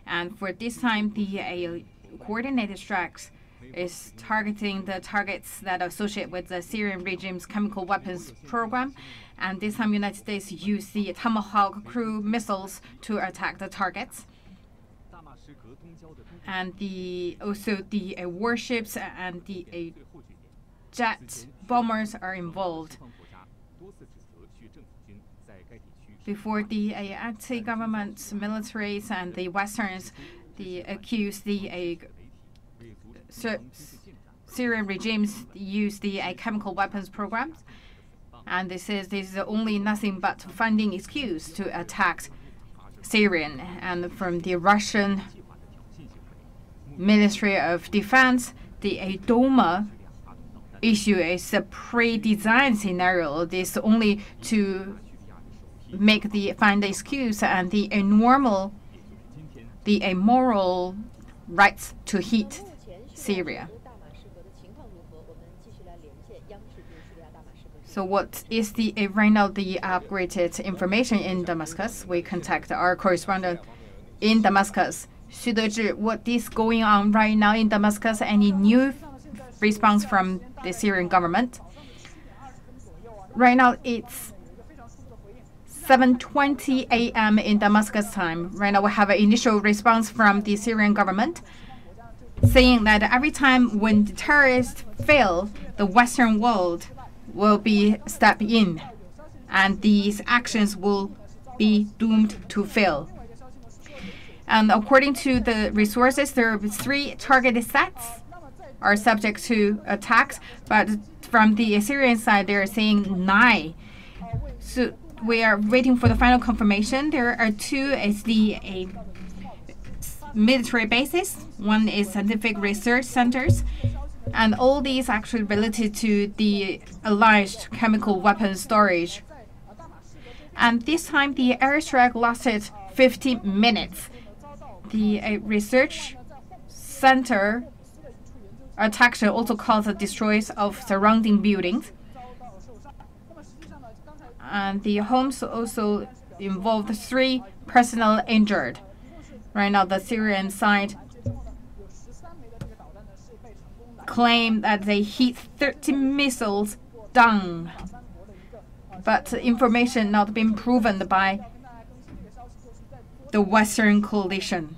and for this time the coordinated strikes is targeting the targets that are associated with the Syrian regime's chemical weapons program, and this time United States used the Tomahawk cruise missiles to attack the targets. And also the warships and the jet bombers are involved. Before the anti-government militaries and the Westerns, accused the Syrian regimes use the chemical weapons programs, and this is only nothing but funding excuse to attack Syrian. And from the Russian Ministry of Defense, the DOMA issue is a pre-designed scenario. This only to find the excuse and the moral rights to hit Syria. So what is right now the upgraded information in Damascus? We contact our correspondent in Damascus, Xu Dezhi. What is going on right now in Damascus? Any new response from the Syrian government? Right now it's 7:20 a.m. in Damascus time. Right now we have an initial response from the Syrian government saying that every time when the terrorists fail, the Western world will be step in, and these actions will be doomed to fail. And according to the resources, there are 3 targeted sets are subject to attacks, but from the Syrian side, they're saying 9. So we are waiting for the final confirmation. There are 2 is the military bases, 1 is scientific research centers, and all these actually related to the alleged chemical weapon storage. And this time, the airstrike lasted 50 minutes. The research center attack also caused the destroys of surrounding buildings. And the homes also involved 3 personnel injured. Right now, the Syrian side claim that they hit 30 missiles down, but information not been proven by the Western coalition.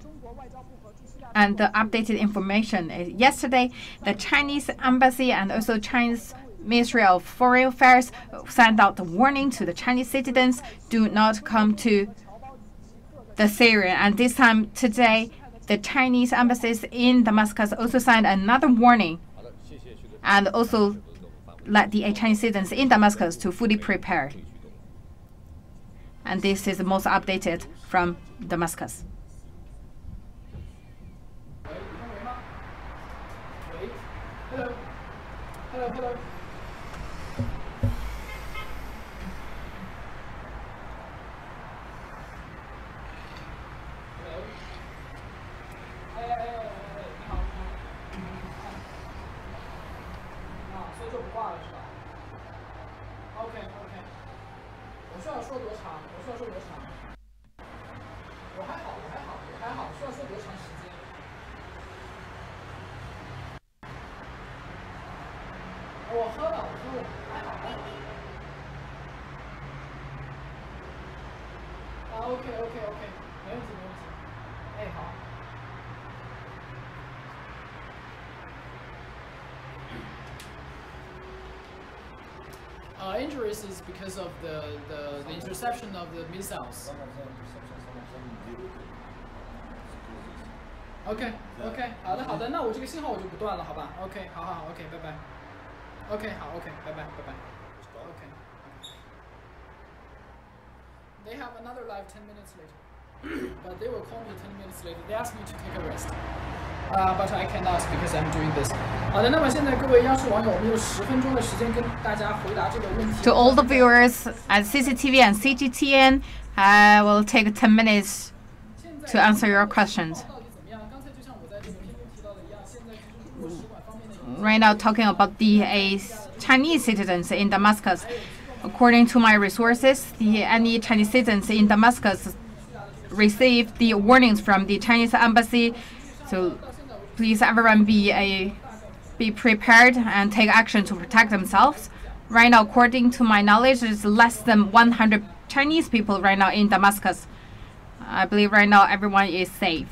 And the updated information is yesterday, the Chinese embassy and also Chinese Ministry of Foreign Affairs sent out a warning to the Chinese citizens: do not come to the Syria. And this time today, the Chinese embassies in Damascus also signed another warning, and also let the Chinese citizens in Damascus to fully prepare. And this is the most updated from Damascus. Hello. Hello, hello. Injuries is because of the interception of the missiles. OK， 好的，那我这个信号我就不断了，好吧 ？OK， 好 ，OK， 拜拜。OK， 好 ，OK， 拜拜。OK。they have another live 10 minutes later. But they will call me 10 minutes later. They ask me to take a rest. But I cannot because I'm doing this. 好的，那么现在各位央视网友，我们有10分钟的时间跟大家回答这个问题。 To all the viewers at CCTV and CGTN, I will take 10 minutes to answer your questions. 到底怎么样？刚才就像我在这个片中提到的一样，现在就是中国使馆方面的影响。 Right now, talking about the Chinese citizens in Damascus. According to my resources, any Chinese citizens in Damascus received the warnings from the Chinese embassy. So please, everyone, be prepared and take action to protect themselves. Right now, according to my knowledge, there's less than 100 Chinese people right now in Damascus. I believe right now everyone is safe.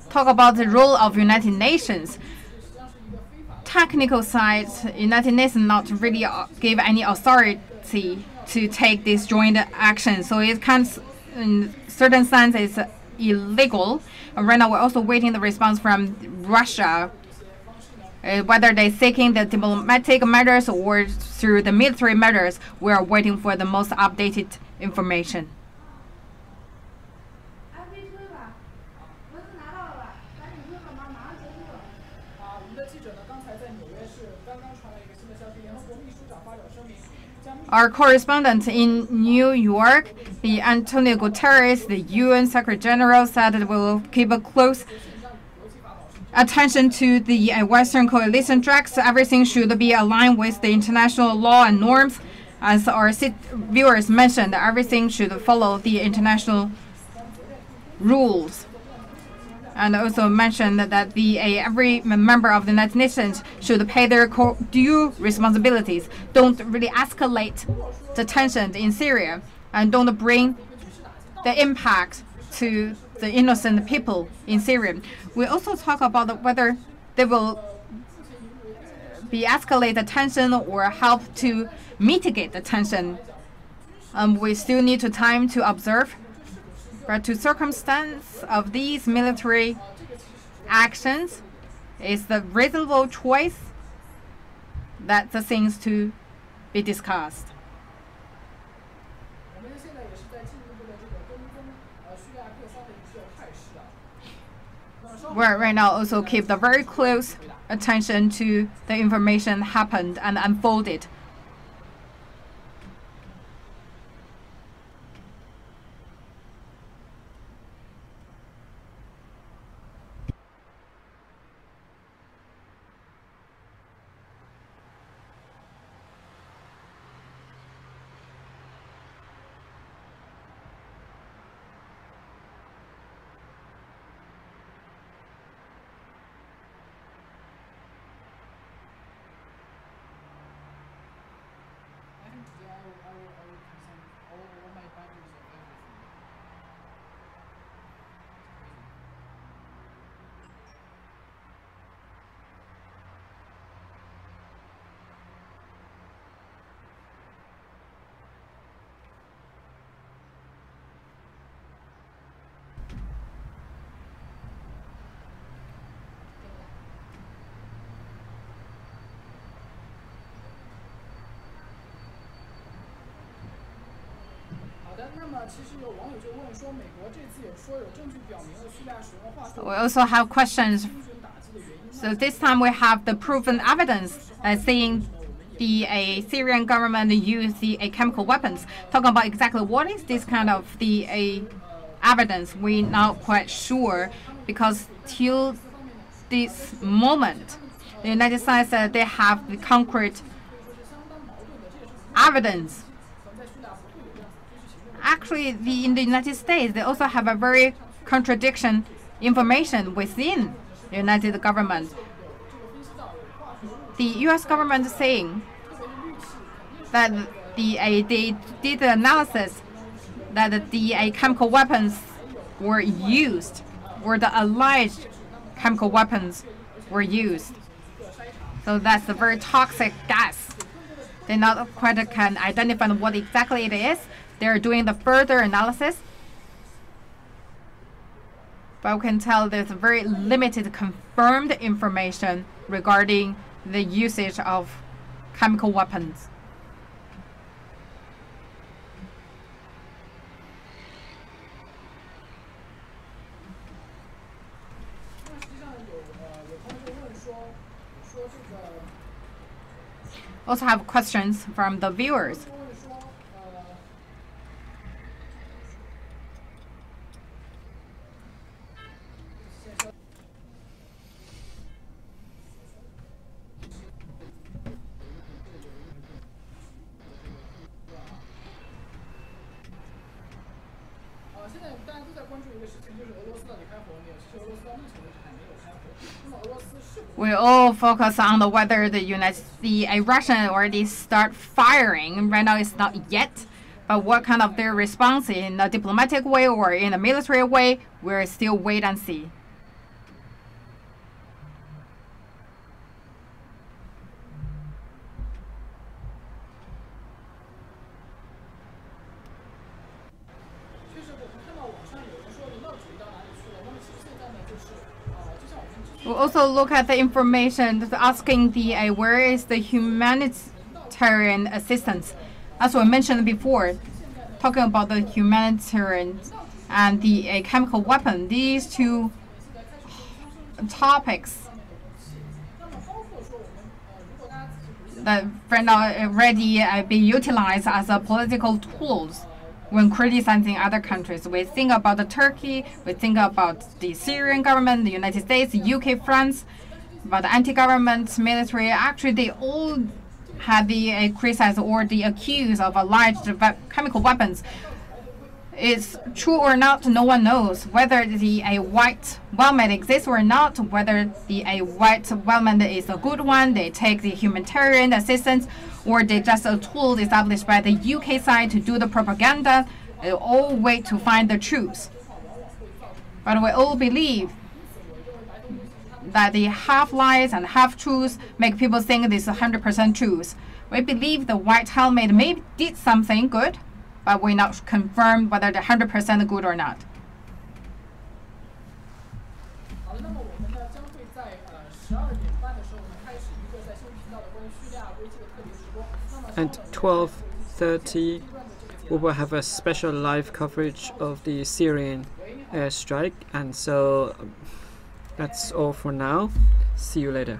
Talk about the role of United Nations. Technical side, United Nations not really give any authority to take this joint action, so it can, in certain sense, is illegal. Right now, we're also waiting the response from Russia, whether they're seeking the diplomatic measures or through the military measures. We are waiting for the most updated information. 我们的记者呢，刚才在纽约市刚刚传来一个新的消息，联合国秘书长发表声明，将 Our correspondent in New York, the Antonio Guterres, the UN Secretary General, said that we will keep a close attention to the Western coalition tracks. Everything should be aligned with the international law and norms. As our viewers mentioned, everything should follow the international rules. And also mentioned that every member of the United Nations should pay their due responsibilities. Don't really escalate the tension in Syria, and don't bring the impact to the innocent people in Syria. We also talk about whether they will be escalate the tension or help to mitigate the tension. We still need time to observe. But to circumstance of these military actions is the reasonable choice. That's the things to be discussed. 我们现在也是在进一步的这个跟踪叙利亚各方的一个态势啊。那么稍后 We're right now also keep the very close attention to the information happened and unfolded. I think today I will consent all my boundaries of everything. We also have questions. So this time we have the proven evidence saying the Syrian government use the chemical weapons. Talking about exactly what is this kind of the evidence, we're not quite sure, because till this moment, the United States said they have the concrete evidence. Actually, in the United States, they also have a very contradiction information within the United government. The U.S. government is saying that they did the analysis that the chemical weapons were used, or the alleged chemical weapons were used. So that's a very toxic gas. They not quite can identify what exactly it is. They're doing the further analysis. but we can tell there's very limited confirmed information regarding the usage of chemical weapons. Also have questions from the viewers. We all focus on the whether the Russian already start firing. Right now, it's not yet. But what kind of their response in a diplomatic way or in a military way, we're still wait and see. We'll also look at the information asking where is the humanitarian assistance. As we mentioned before, talking about the humanitarian and the chemical weapon, these two topics that right now already being utilized as a political tools when criticizing other countries. We think about the Turkey, we think about the Syrian government, the United States, the UK, France, but the anti-government military, actually they all have the criticized or the accused of alleged chemical weapons. It's true or not, no one knows. Whether the white wellman exists or not, whether the white wellman is a good one, they take the humanitarian assistance, or they just a tool established by the UK side to do the propaganda. They all wait to find the truth. But we all believe that the half lies and half truths make people think this is 100% truth. We believe the white helmet may did something good, but we're not confirmed whether they're 100% good or not. And 12:30, we will have a special live coverage of the Syrian airstrike. And so that's all for now. See you later.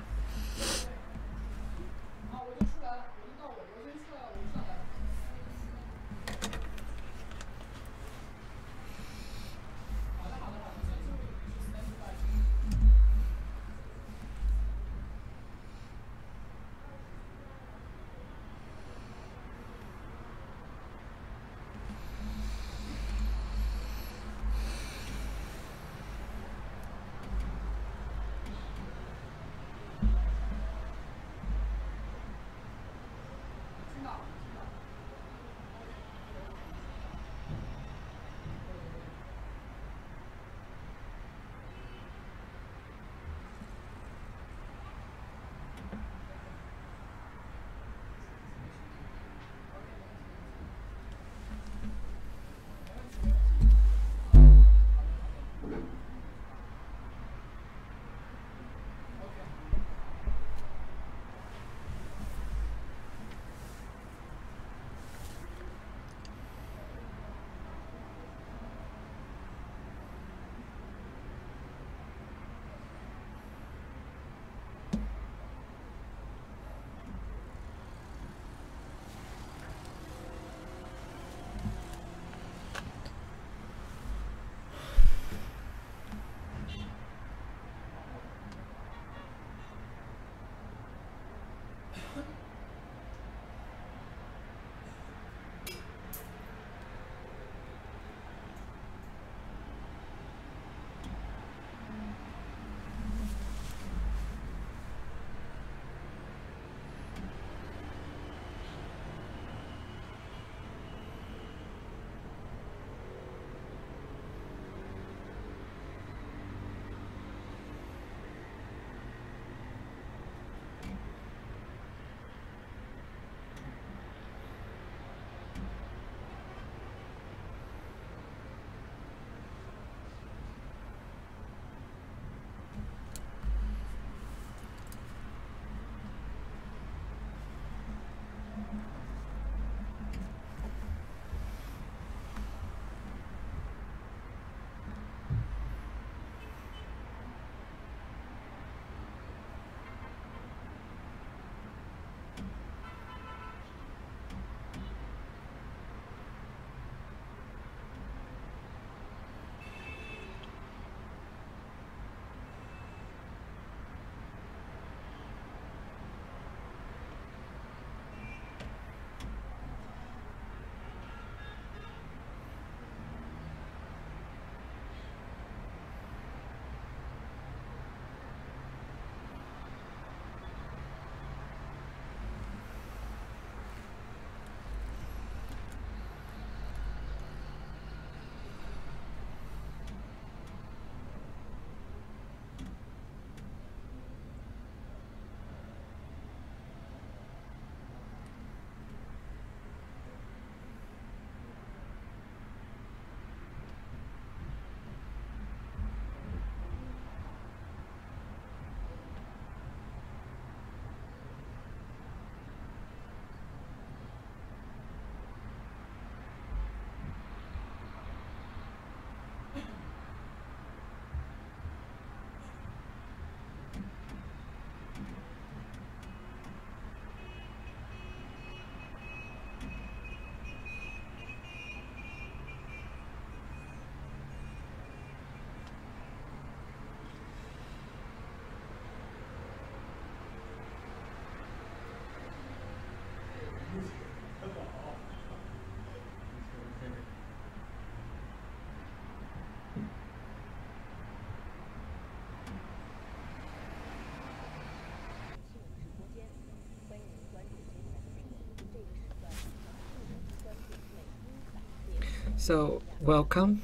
So, welcome.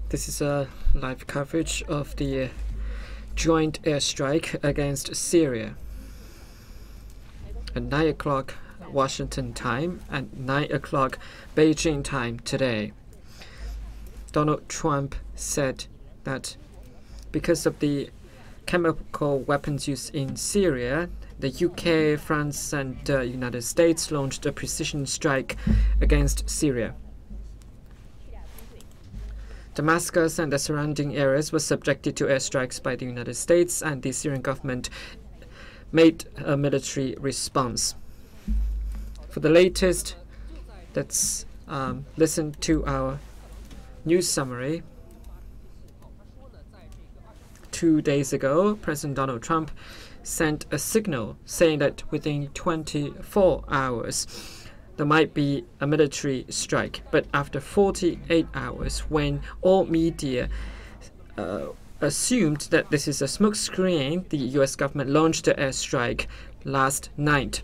This is a live coverage of the joint airstrike against Syria at 9 o'clock Washington time and 9 o'clock Beijing time today. Donald Trump said that because of the chemical weapons used in Syria, the UK, France, and United States launched a precision strike against Syria. Damascus and the surrounding areas were subjected to airstrikes by the United States, and the Syrian government made a military response. For the latest, let's listen to our news summary. 2 days ago, President Donald Trump sent a signal saying that within 24 hours there might be a military strike. But after 48 hours, when all media assumed that this is a smokescreen, the US government launched the airstrike last night.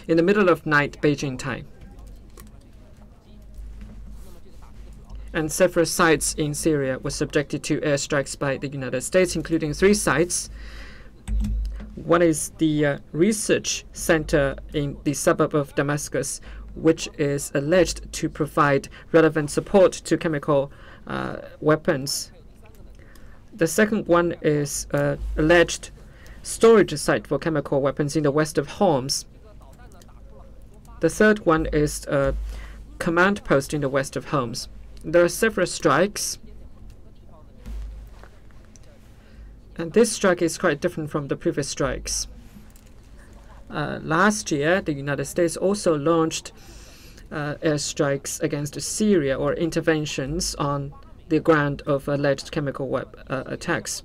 In the middle of night, Beijing time. And several sites in Syria were subjected to airstrikes by the United States, including 3 sites. One is the research center in the suburb of Damascus, which is alleged to provide relevant support to chemical weapons. The second one is an alleged storage site for chemical weapons in the west of Homs. The third one is a command post in the west of Homs. There are several strikes, and this strike is quite different from the previous strikes. Last year, the United States also launched airstrikes against Syria, or interventions on the ground of alleged chemical attacks.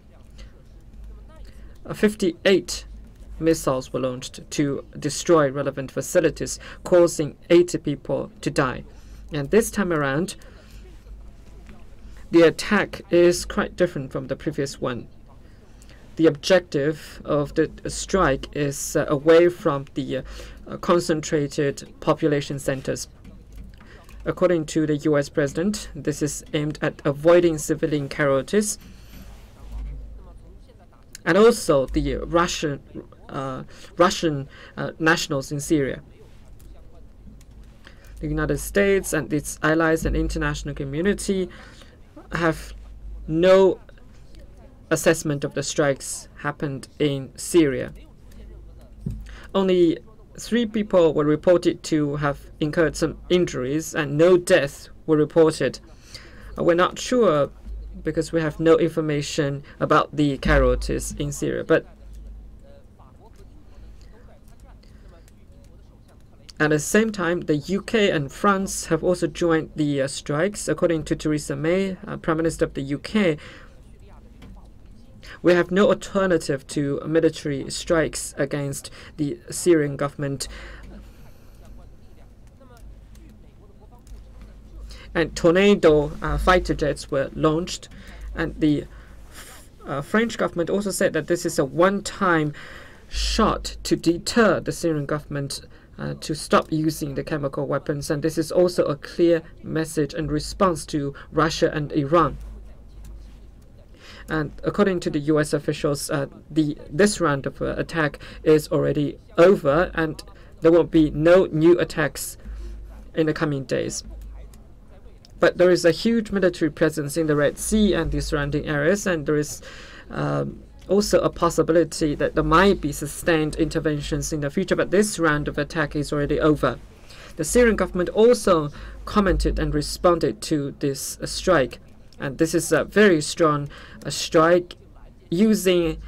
58 missiles were launched to destroy relevant facilities, causing 80 people to die. And this time around, the attack is quite different from the previous one. The objective of the strike is away from the concentrated population centers. According to the US president, this is aimed at avoiding civilian casualties and also the Russian nationals in Syria. The United States and its allies and international community have no assessment of the strikes happened in Syria. Only 3 people were reported to have incurred some injuries, and no deaths were reported. We're not sure because we have no information about the casualties in Syria. But at the same time, the UK and France have also joined the strikes. According to Theresa May, Prime Minister of the UK, we have no alternative to military strikes against the Syrian government. And Tornado fighter jets were launched, and the French government also said that this is a one-time shot to deter the Syrian government to stop using the chemical weapons, and this is also a clear message and response to Russia and Iran. And according to the US officials, this round of attack is already over, and there will be no new attacks in the coming days. But there is a huge military presence in the Red Sea and the surrounding areas, and there is also a possibility that there might be sustained interventions in the future, but this round of attack is already over. The Syrian government also commented and responded to this strike, and this is a very strong strike using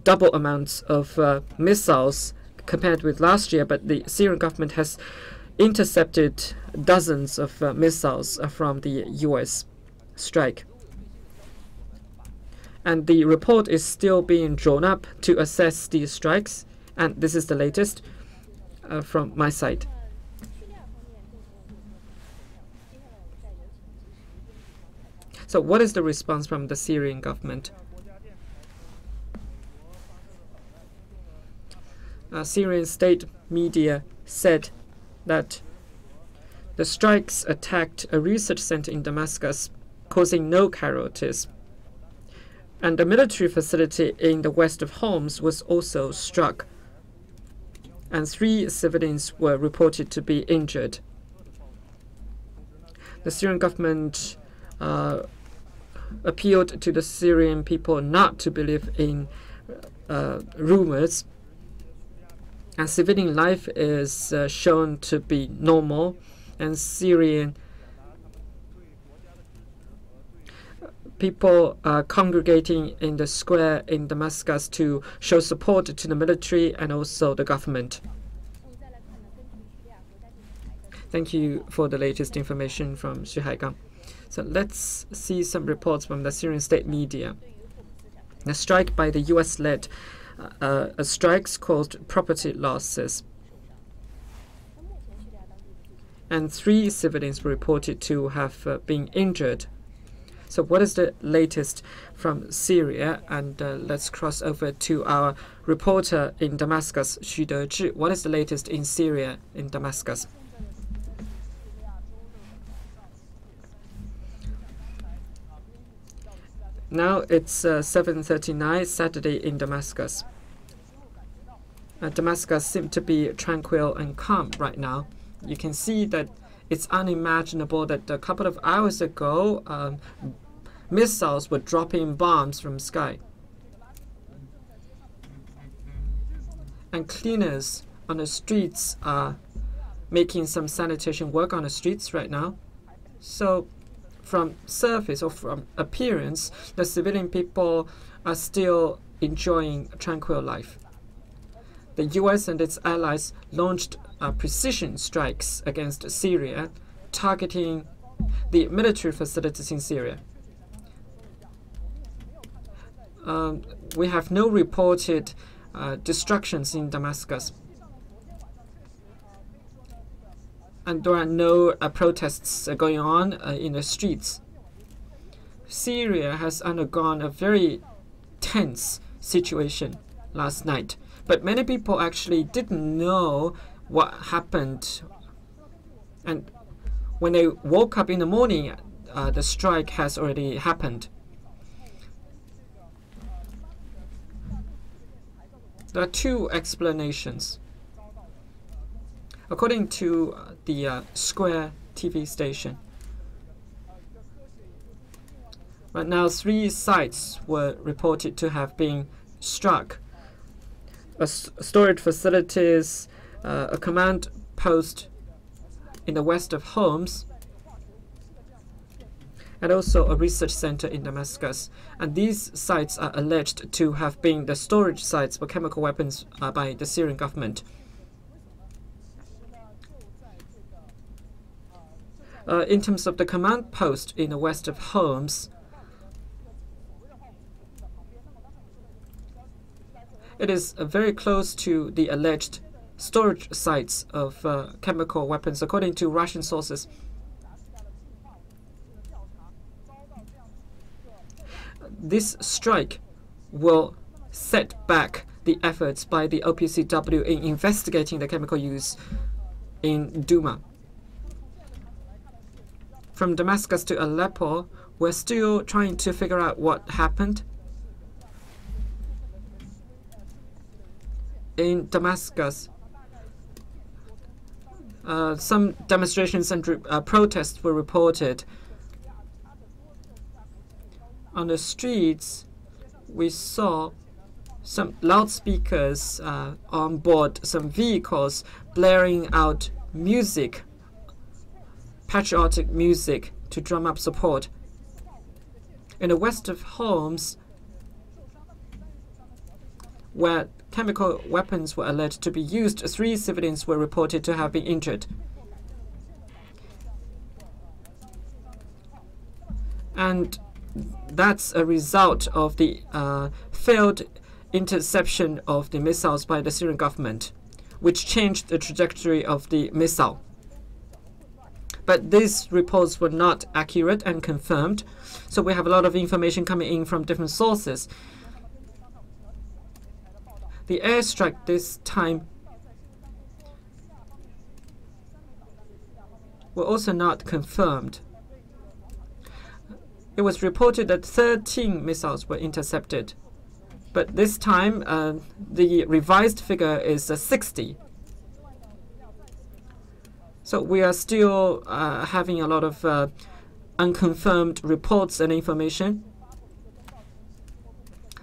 double amounts of missiles compared with last year, but the Syrian government has intercepted dozens of missiles from the US strike. And the report is still being drawn up to assess these strikes, and this is the latest from my side. So what is the response from the Syrian government? Syrian state media said that the strikes attacked a research center in Damascus, causing no casualties. And the military facility in the west of Homs was also struck, and 3 civilians were reported to be injured. The Syrian government appealed to the Syrian people not to believe in rumors, and civilian life is shown to be normal, and Syrian people are congregating in the square in Damascus to show support to the military and also the government. Thank you for the latest information from Xu Haigang. So let's see some reports from the Syrian state media. A strike by the US-led strikes caused property losses, and 3 civilians were reported to have been injured. So what is the latest from Syria? And let's cross over to our reporter in Damascus, Xu Dezhi. What is the latest in Syria, in Damascus? Now it's 7:39 Saturday in Damascus. Damascus seems to be tranquil and calm right now. You can see that it's unimaginable that a couple of hours ago, missiles were dropping bombs from sky. And cleaners on the streets are making some sanitation work on the streets right now. So from surface or from appearance, the civilian people are still enjoying a tranquil life. The US and its allies launched precision strikes against Syria, targeting the military facilities in Syria. We have no reported destructions in Damascus, and there are no protests going on in the streets. Syria has undergone a very tense situation last night, but many people actually didn't know what happened, and when they woke up in the morning, the strike has already happened. There are 2 explanations. According to the Square TV station, right now 3 sites were reported to have been struck. Storage facilities, a command post in the west of Homs, and also a research center in Damascus. And these sites are alleged to have been the storage sites for chemical weapons by the Syrian government. In terms of the command post in the west of Homs, it is very close to the alleged storage sites of chemical weapons, according to Russian sources. This strike will set back the efforts by the OPCW in investigating the chemical use in Douma. From Damascus to Aleppo, we're still trying to figure out what happened. In Damascus, some demonstrations and protests were reported. On the streets, we saw some loudspeakers on board some vehicles blaring out music, patriotic music, to drum up support. In the west of Homs, where chemical weapons were alleged to be used, 3 civilians were reported to have been injured. And that's a result of the failed interception of the missiles by the Syrian government, which changed the trajectory of the missile. But these reports were not accurate and confirmed, so we have a lot of information coming in from different sources. The airstrike this time were also not confirmed. It was reported that 13 missiles were intercepted, but this time the revised figure is 60. So we are still having a lot of unconfirmed reports and information.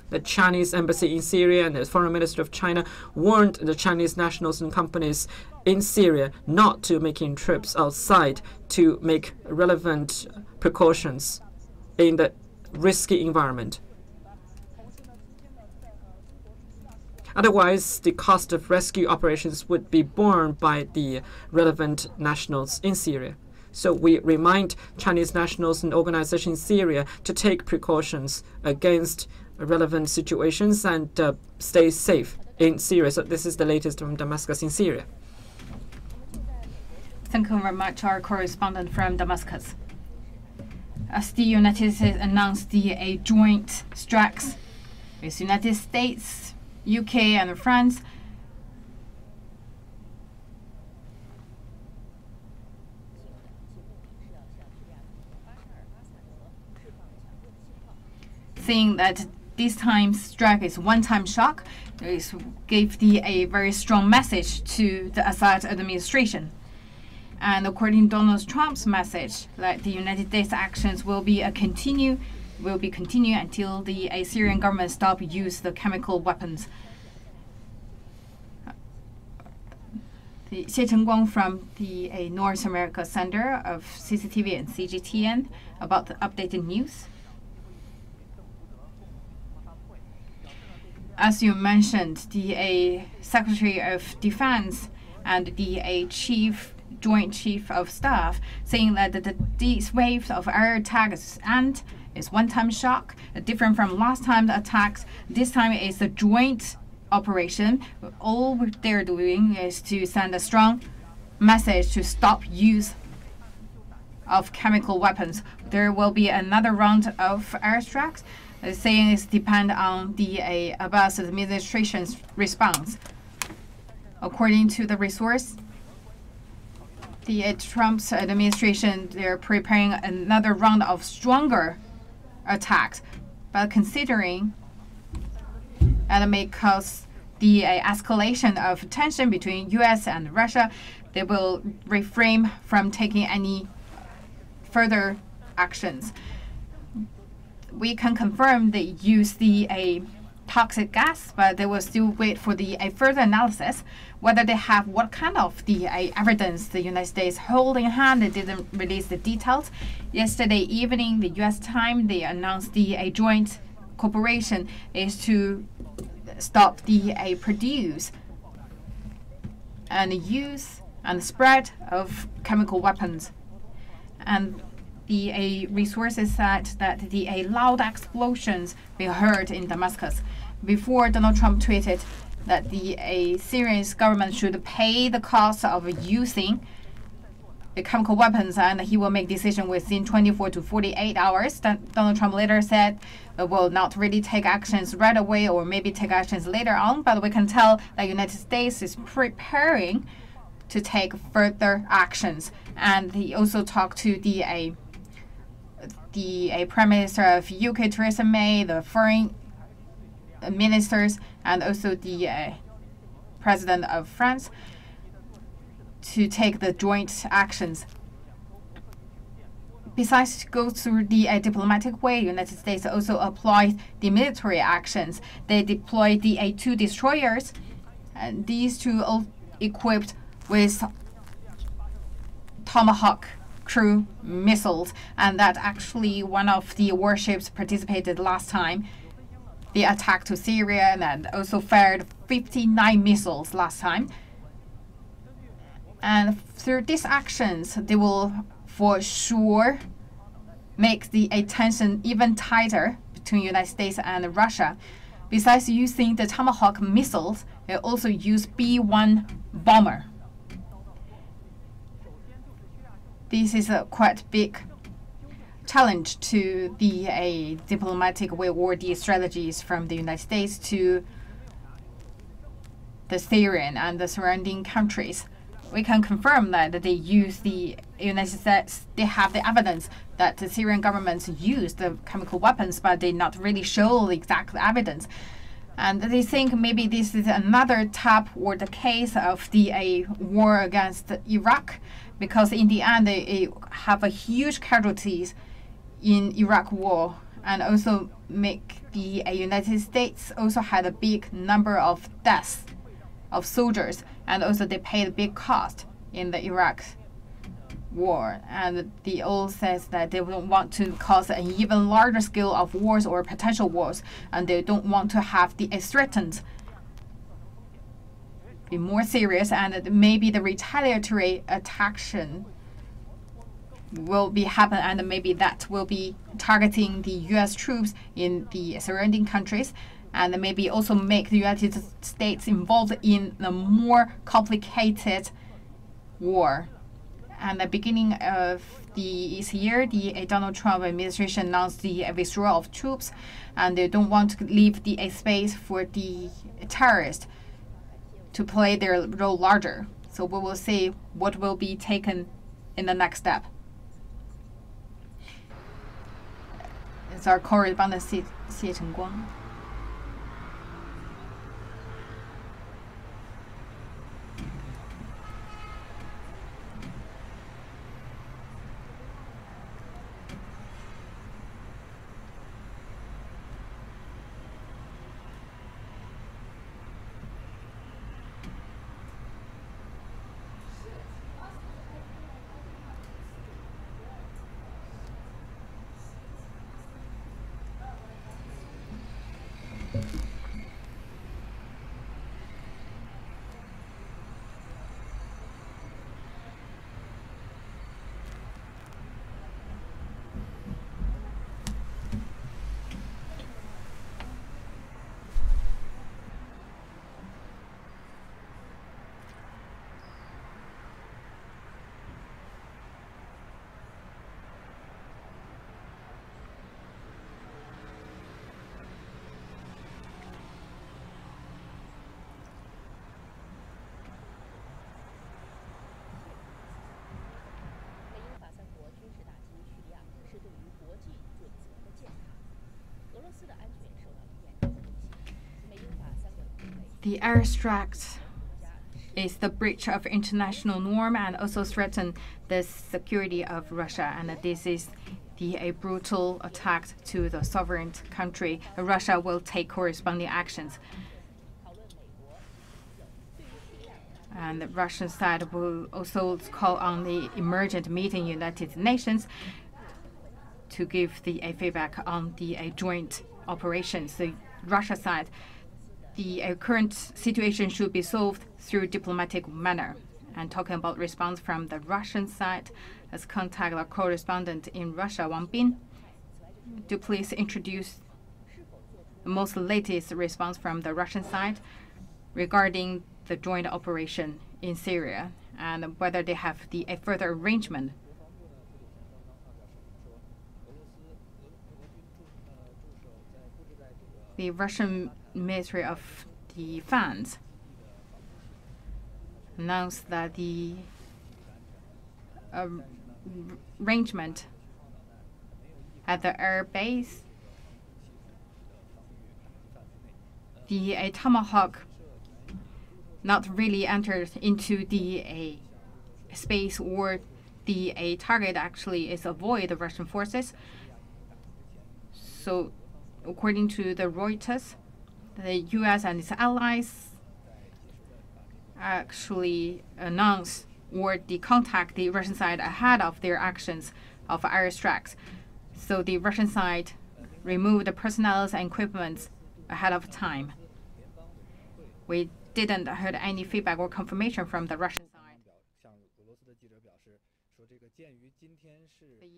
The Chinese embassy in Syria and the foreign minister of China warned the Chinese nationals and companies in Syria not to making trips outside to make relevant precautions in the risky environment. Otherwise, the cost of rescue operations would be borne by the relevant nationals in Syria. So we remind Chinese nationals and organizations in Syria to take precautions against relevant situations and stay safe in Syria. So this is the latest from Damascus in Syria. Thank you very much, our correspondent from Damascus. As the United States announced the joint strikes with United States, UK, and France, saying that this time's strike is one-time shock, it gave a very strong message to the Assad administration. And according to Donald Trump's message, that the United States actions will be continue until the Syrian government stop use the chemical weapons. The Xie Chengguang from the North America Center of CCTV and CGTN about the updated news. As you mentioned, the Secretary of Defense and the Joint Chief of Staff saying that these waves of air attacks is one-time shock, different from last time's attacks. This time it's a joint operation. All they're doing is to send a strong message to stop use of chemical weapons. There will be another round of airstrikes, saying it depends on the Abbas administration's response. According to the resource, the Trump's administration, they're preparing another round of stronger attacks, but considering it may cause the escalation of tension between U.S. and Russia, they will refrain from taking any further actions. We can confirm they use the toxic gas, but they will still wait for the further analysis. Whether they have what kind of the evidence the United States hold in hand, they didn't release the details. Yesterday evening, the U.S. time, they announced the joint cooperation is to stop the produce and use and spread of chemical weapons. And the resources said that the loud explosions be heard in Damascus. Before, Donald Trump tweeted that the Syrian government should pay the cost of using the chemical weapons, and he will make decision within 24 to 48 hours. Donald Trump later said will not really take actions right away, or maybe take actions later on, but we can tell that the United States is preparing to take further actions. And he also talked to the Prime Minister of UK, Theresa May, the foreign ministers, and also the President of France to take the joint actions. Besides to go through the diplomatic way, the United States also applied the military actions. They deployed the 2 destroyers, and these 2 all equipped with Tomahawk crew missiles, and that actually one of the warships participated last time the attack to Syria, and also fired 59 missiles last time. And through these actions, they will for sure make the tension even tighter between the United States and Russia. Besides using the Tomahawk missiles, they also use B-1 bomber. This is a quite big challenge to the diplomatic way or the strategies from the United States to the Syrian and the surrounding countries. We can confirm that they use the United States. They have the evidence that the Syrian government used the chemical weapons, but they not really show the exact evidence. And they think maybe this is another type or the case of the war against Iraq, because in the end they have a huge casualties in Iraq war, and also make the United States also had a big number of deaths of soldiers, and also they paid a big cost in the Iraq war. And the all says that they don't want to cause an even larger scale of wars or potential wars, and they don't want to have the threatened be more serious, and maybe the retaliatory action will be happen, and maybe that will be targeting the U.S. troops in the surrounding countries, and maybe also make the United States involved in a more complicated war. And the beginning of this year, the Donald Trump administration announced the withdrawal of troops, and they don't want to leave the space for the terrorists to play their role larger. So we will see what will be taken in the next step. It's our correspondent, Xie Chengguang. The airstrike is the breach of international norm and also threaten the security of Russia. And this is a brutal attack to the sovereign country. Russia will take corresponding actions. And the Russian side will also call on the emergent meeting United Nations to give the feedback on the joint operations. The Russia side, the current situation should be solved through diplomatic manner. And talking about response from the Russian side, let's contact our correspondent in Russia, Wang Bin. Do please introduce the most latest response from the Russian side regarding the joint operation in Syria and whether they have a further arrangement. The Russian Ministry of Defense announced that the arrangement at the air base, the Tomahawk not really entered into the space, or the target actually is avoid the Russian forces. So according to the Reuters, the U.S. and its allies actually announced or contact the Russian side ahead of their actions of airstrikes. So the Russian side removed the personnel and equipment ahead of time. We didn't heard any feedback or confirmation from the Russian side.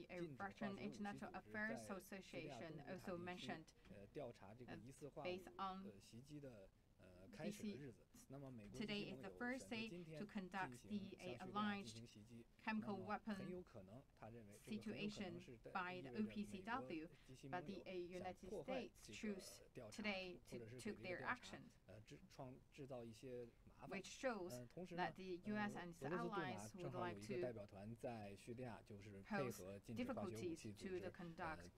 The Russian International Affairs Association also mentioned based on Today is the first day to conduct the allied chemical weapon situation by the OPCW, but the United States choose today to take their action, which shows that the U.S. and its allies would like to pose difficulties to the conduct.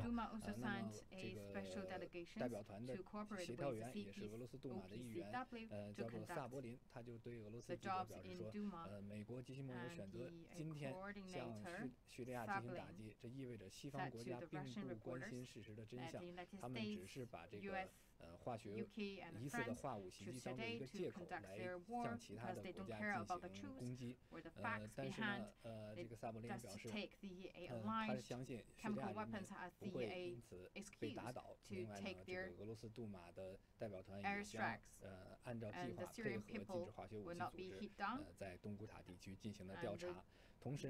Duma also sent a special delegation to cooperate with the OPCW to conduct the jobs in Duma, and the coordinator Sablin said to the Russian reporters that the United States, U.S., UK and France choose today to conduct their war because they don't care about the truth or the facts behind it, just to take the allied chemical weapons as the excuse to take their airstrikes, and the Syrian people will not be hit down, and the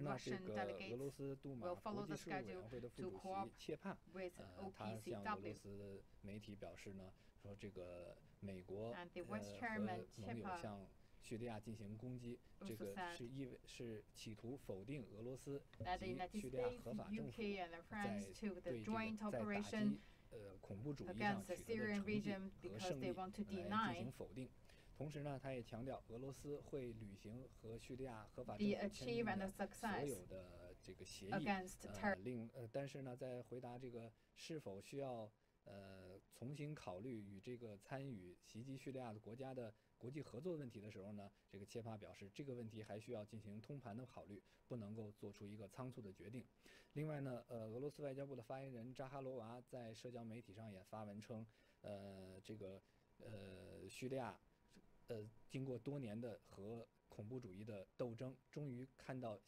Russian delegates will follow the schedule to cooperate with OPCW. 媒体表示呢，说这个美国和盟友向叙利亚进行攻击，这个是企图否定俄罗斯及叙利亚合法政府在打击恐怖主义上取得的成绩和胜利进行否定。 同时呢，他也强调，俄罗斯会履行和叙利亚合法政府签订的所有的这个协议。但是呢，在回答这个是否需要重新考虑与这个参与袭击叙利亚的国家的国际合作问题的时候呢，这个切帕表示，这个问题还需要进行通盘的考虑，不能够做出一个仓促的决定。另外呢，俄罗斯外交部的发言人扎哈罗娃在社交媒体上也发文称，叙利亚。 经过多年的和恐怖主义的斗争，终于看到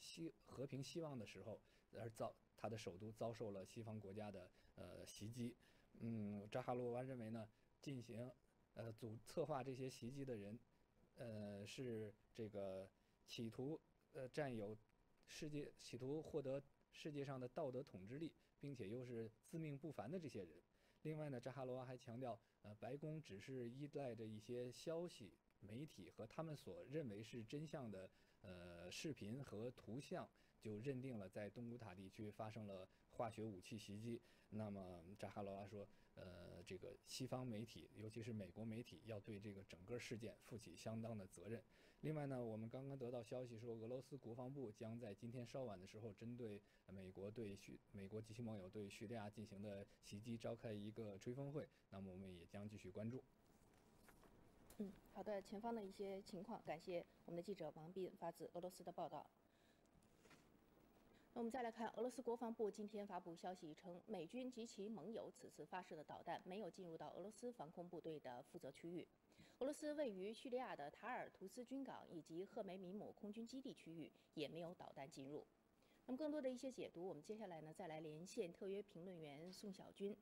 和平希望的时候，他的首都遭受了西方国家的袭击。扎哈罗娃认为呢，策划这些袭击的人，是这个企图企图获得世界上的道德统治力，并且又是自命不凡的这些人。另外呢，扎哈罗娃还强调，白宫只是依赖着一些消息。 媒体和他们所认为是真相的视频和图像，就认定了在东古塔地区发生了化学武器袭击。那么扎哈罗娃说，这个西方媒体，尤其是美国媒体，要对这个整个事件负起相当的责任。另外呢，我们刚刚得到消息说，俄罗斯国防部将在今天稍晚的时候，针对美国及其盟友对叙利亚进行的袭击召开一个吹风会。那么我们也将继续关注。 好的，前方的一些情况，感谢我们的记者王斌发自俄罗斯的报道。那我们再来看，俄罗斯国防部今天发布消息称，美军及其盟友此次发射的导弹没有进入到俄罗斯防空部队的负责区域。俄罗斯位于叙利亚的塔尔图斯军港以及赫梅米姆空军基地区域也没有导弹进入。那么更多的一些解读，我们接下来呢再来连线特约评论员宋小军。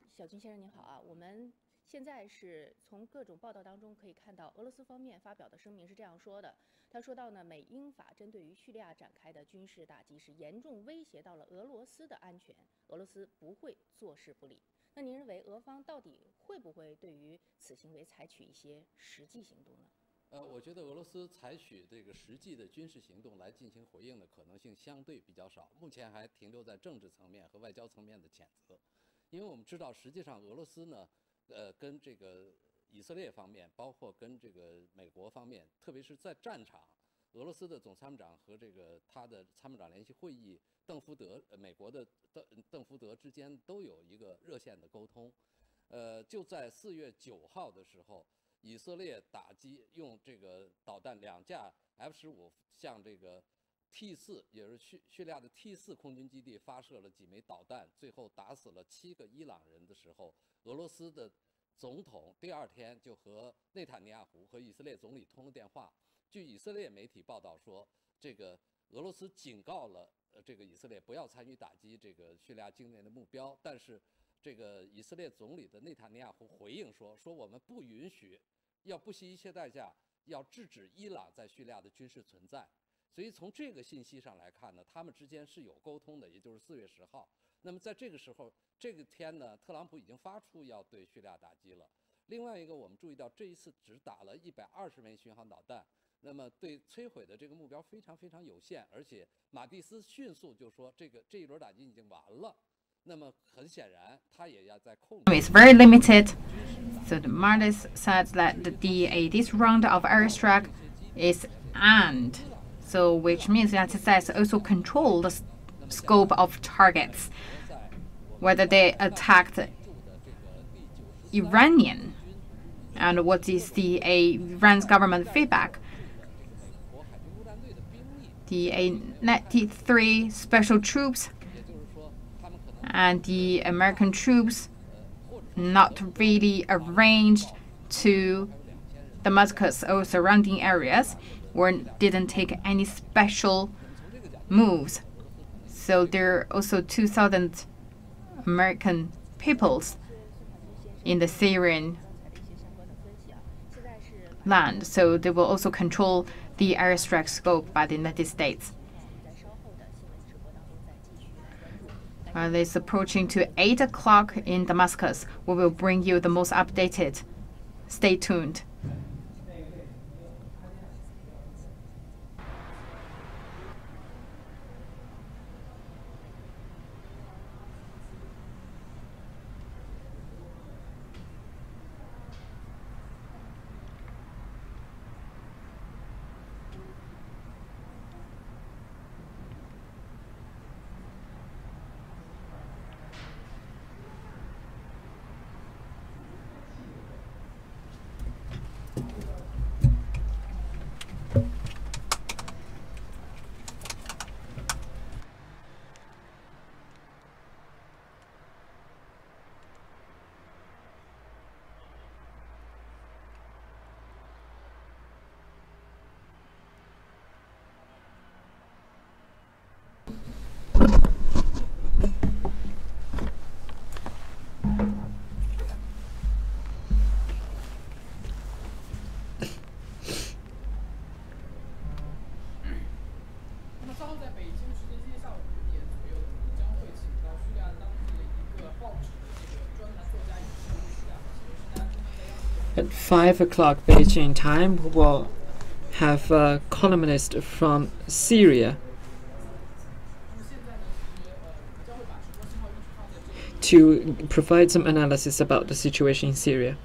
小军先生您好啊，我们。 现在是从各种报道当中可以看到，俄罗斯方面发表的声明是这样说的：他说到呢，美英法针对于叙利亚展开的军事打击是严重威胁到了俄罗斯的安全，俄罗斯不会坐视不理。那您认为俄方到底会不会对于此行为采取一些实际行动呢？我觉得俄罗斯采取这个实际的军事行动来进行回应的可能性相对比较少，目前还停留在政治层面和外交层面的谴责，因为我们知道，实际上俄罗斯呢。 跟这个以色列方面，包括跟这个美国方面，特别是在战场，俄罗斯的总参谋长和这个他的参谋长联席会议美国的邓福德之间都有一个热线的沟通。就在4月9号的时候，以色列打击用这个导弹2架 F-15向这个 T4， 也是叙利亚的 T4空军基地发射了几枚导弹，最后打死了7个伊朗人的时候，俄罗斯的总统第2天就和内塔尼亚胡和以色列总理通了电话。据以色列媒体报道说，这个俄罗斯警告了这个以色列不要参与打击这个叙利亚境内的目标，但是这个以色列总理的内塔尼亚胡回应说我们不允许，要不惜一切代价要制止伊朗在叙利亚的军事存在。 所以从这个信息上来看呢，他们之间是有沟通的，也就是4月10号。那么在这个时候，这个天呢，特朗普已经发出要对叙利亚打击了，另外一个，我们注意到这一次只打了120枚巡航导弹，那么对摧毁的这个目标非常非常有限，而且马蒂斯迅速就说这一轮打击已经完了。那么很显然，他也要在控制。It's very limited. So the Mattis said that this round of airstrike is end. So which means that it says also control the scope of targets, whether they attacked Iranian, and what is the Iran's government feedback. The 93 special troops and the American troops not really arranged to Damascus or surrounding areas, or didn't take any special moves. So there are also 2,000 American peoples in the Syrian land, so they will also control the airstrike scope by the United States. It's approaching to 8 o'clock in Damascus. We will bring you the most updated. Stay tuned. At 5 o'clock Beijing time, we will have a columnist from Syria to provide some analysis about the situation in Syria.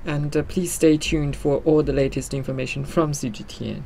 And please stay tuned for all the latest information from CGTN.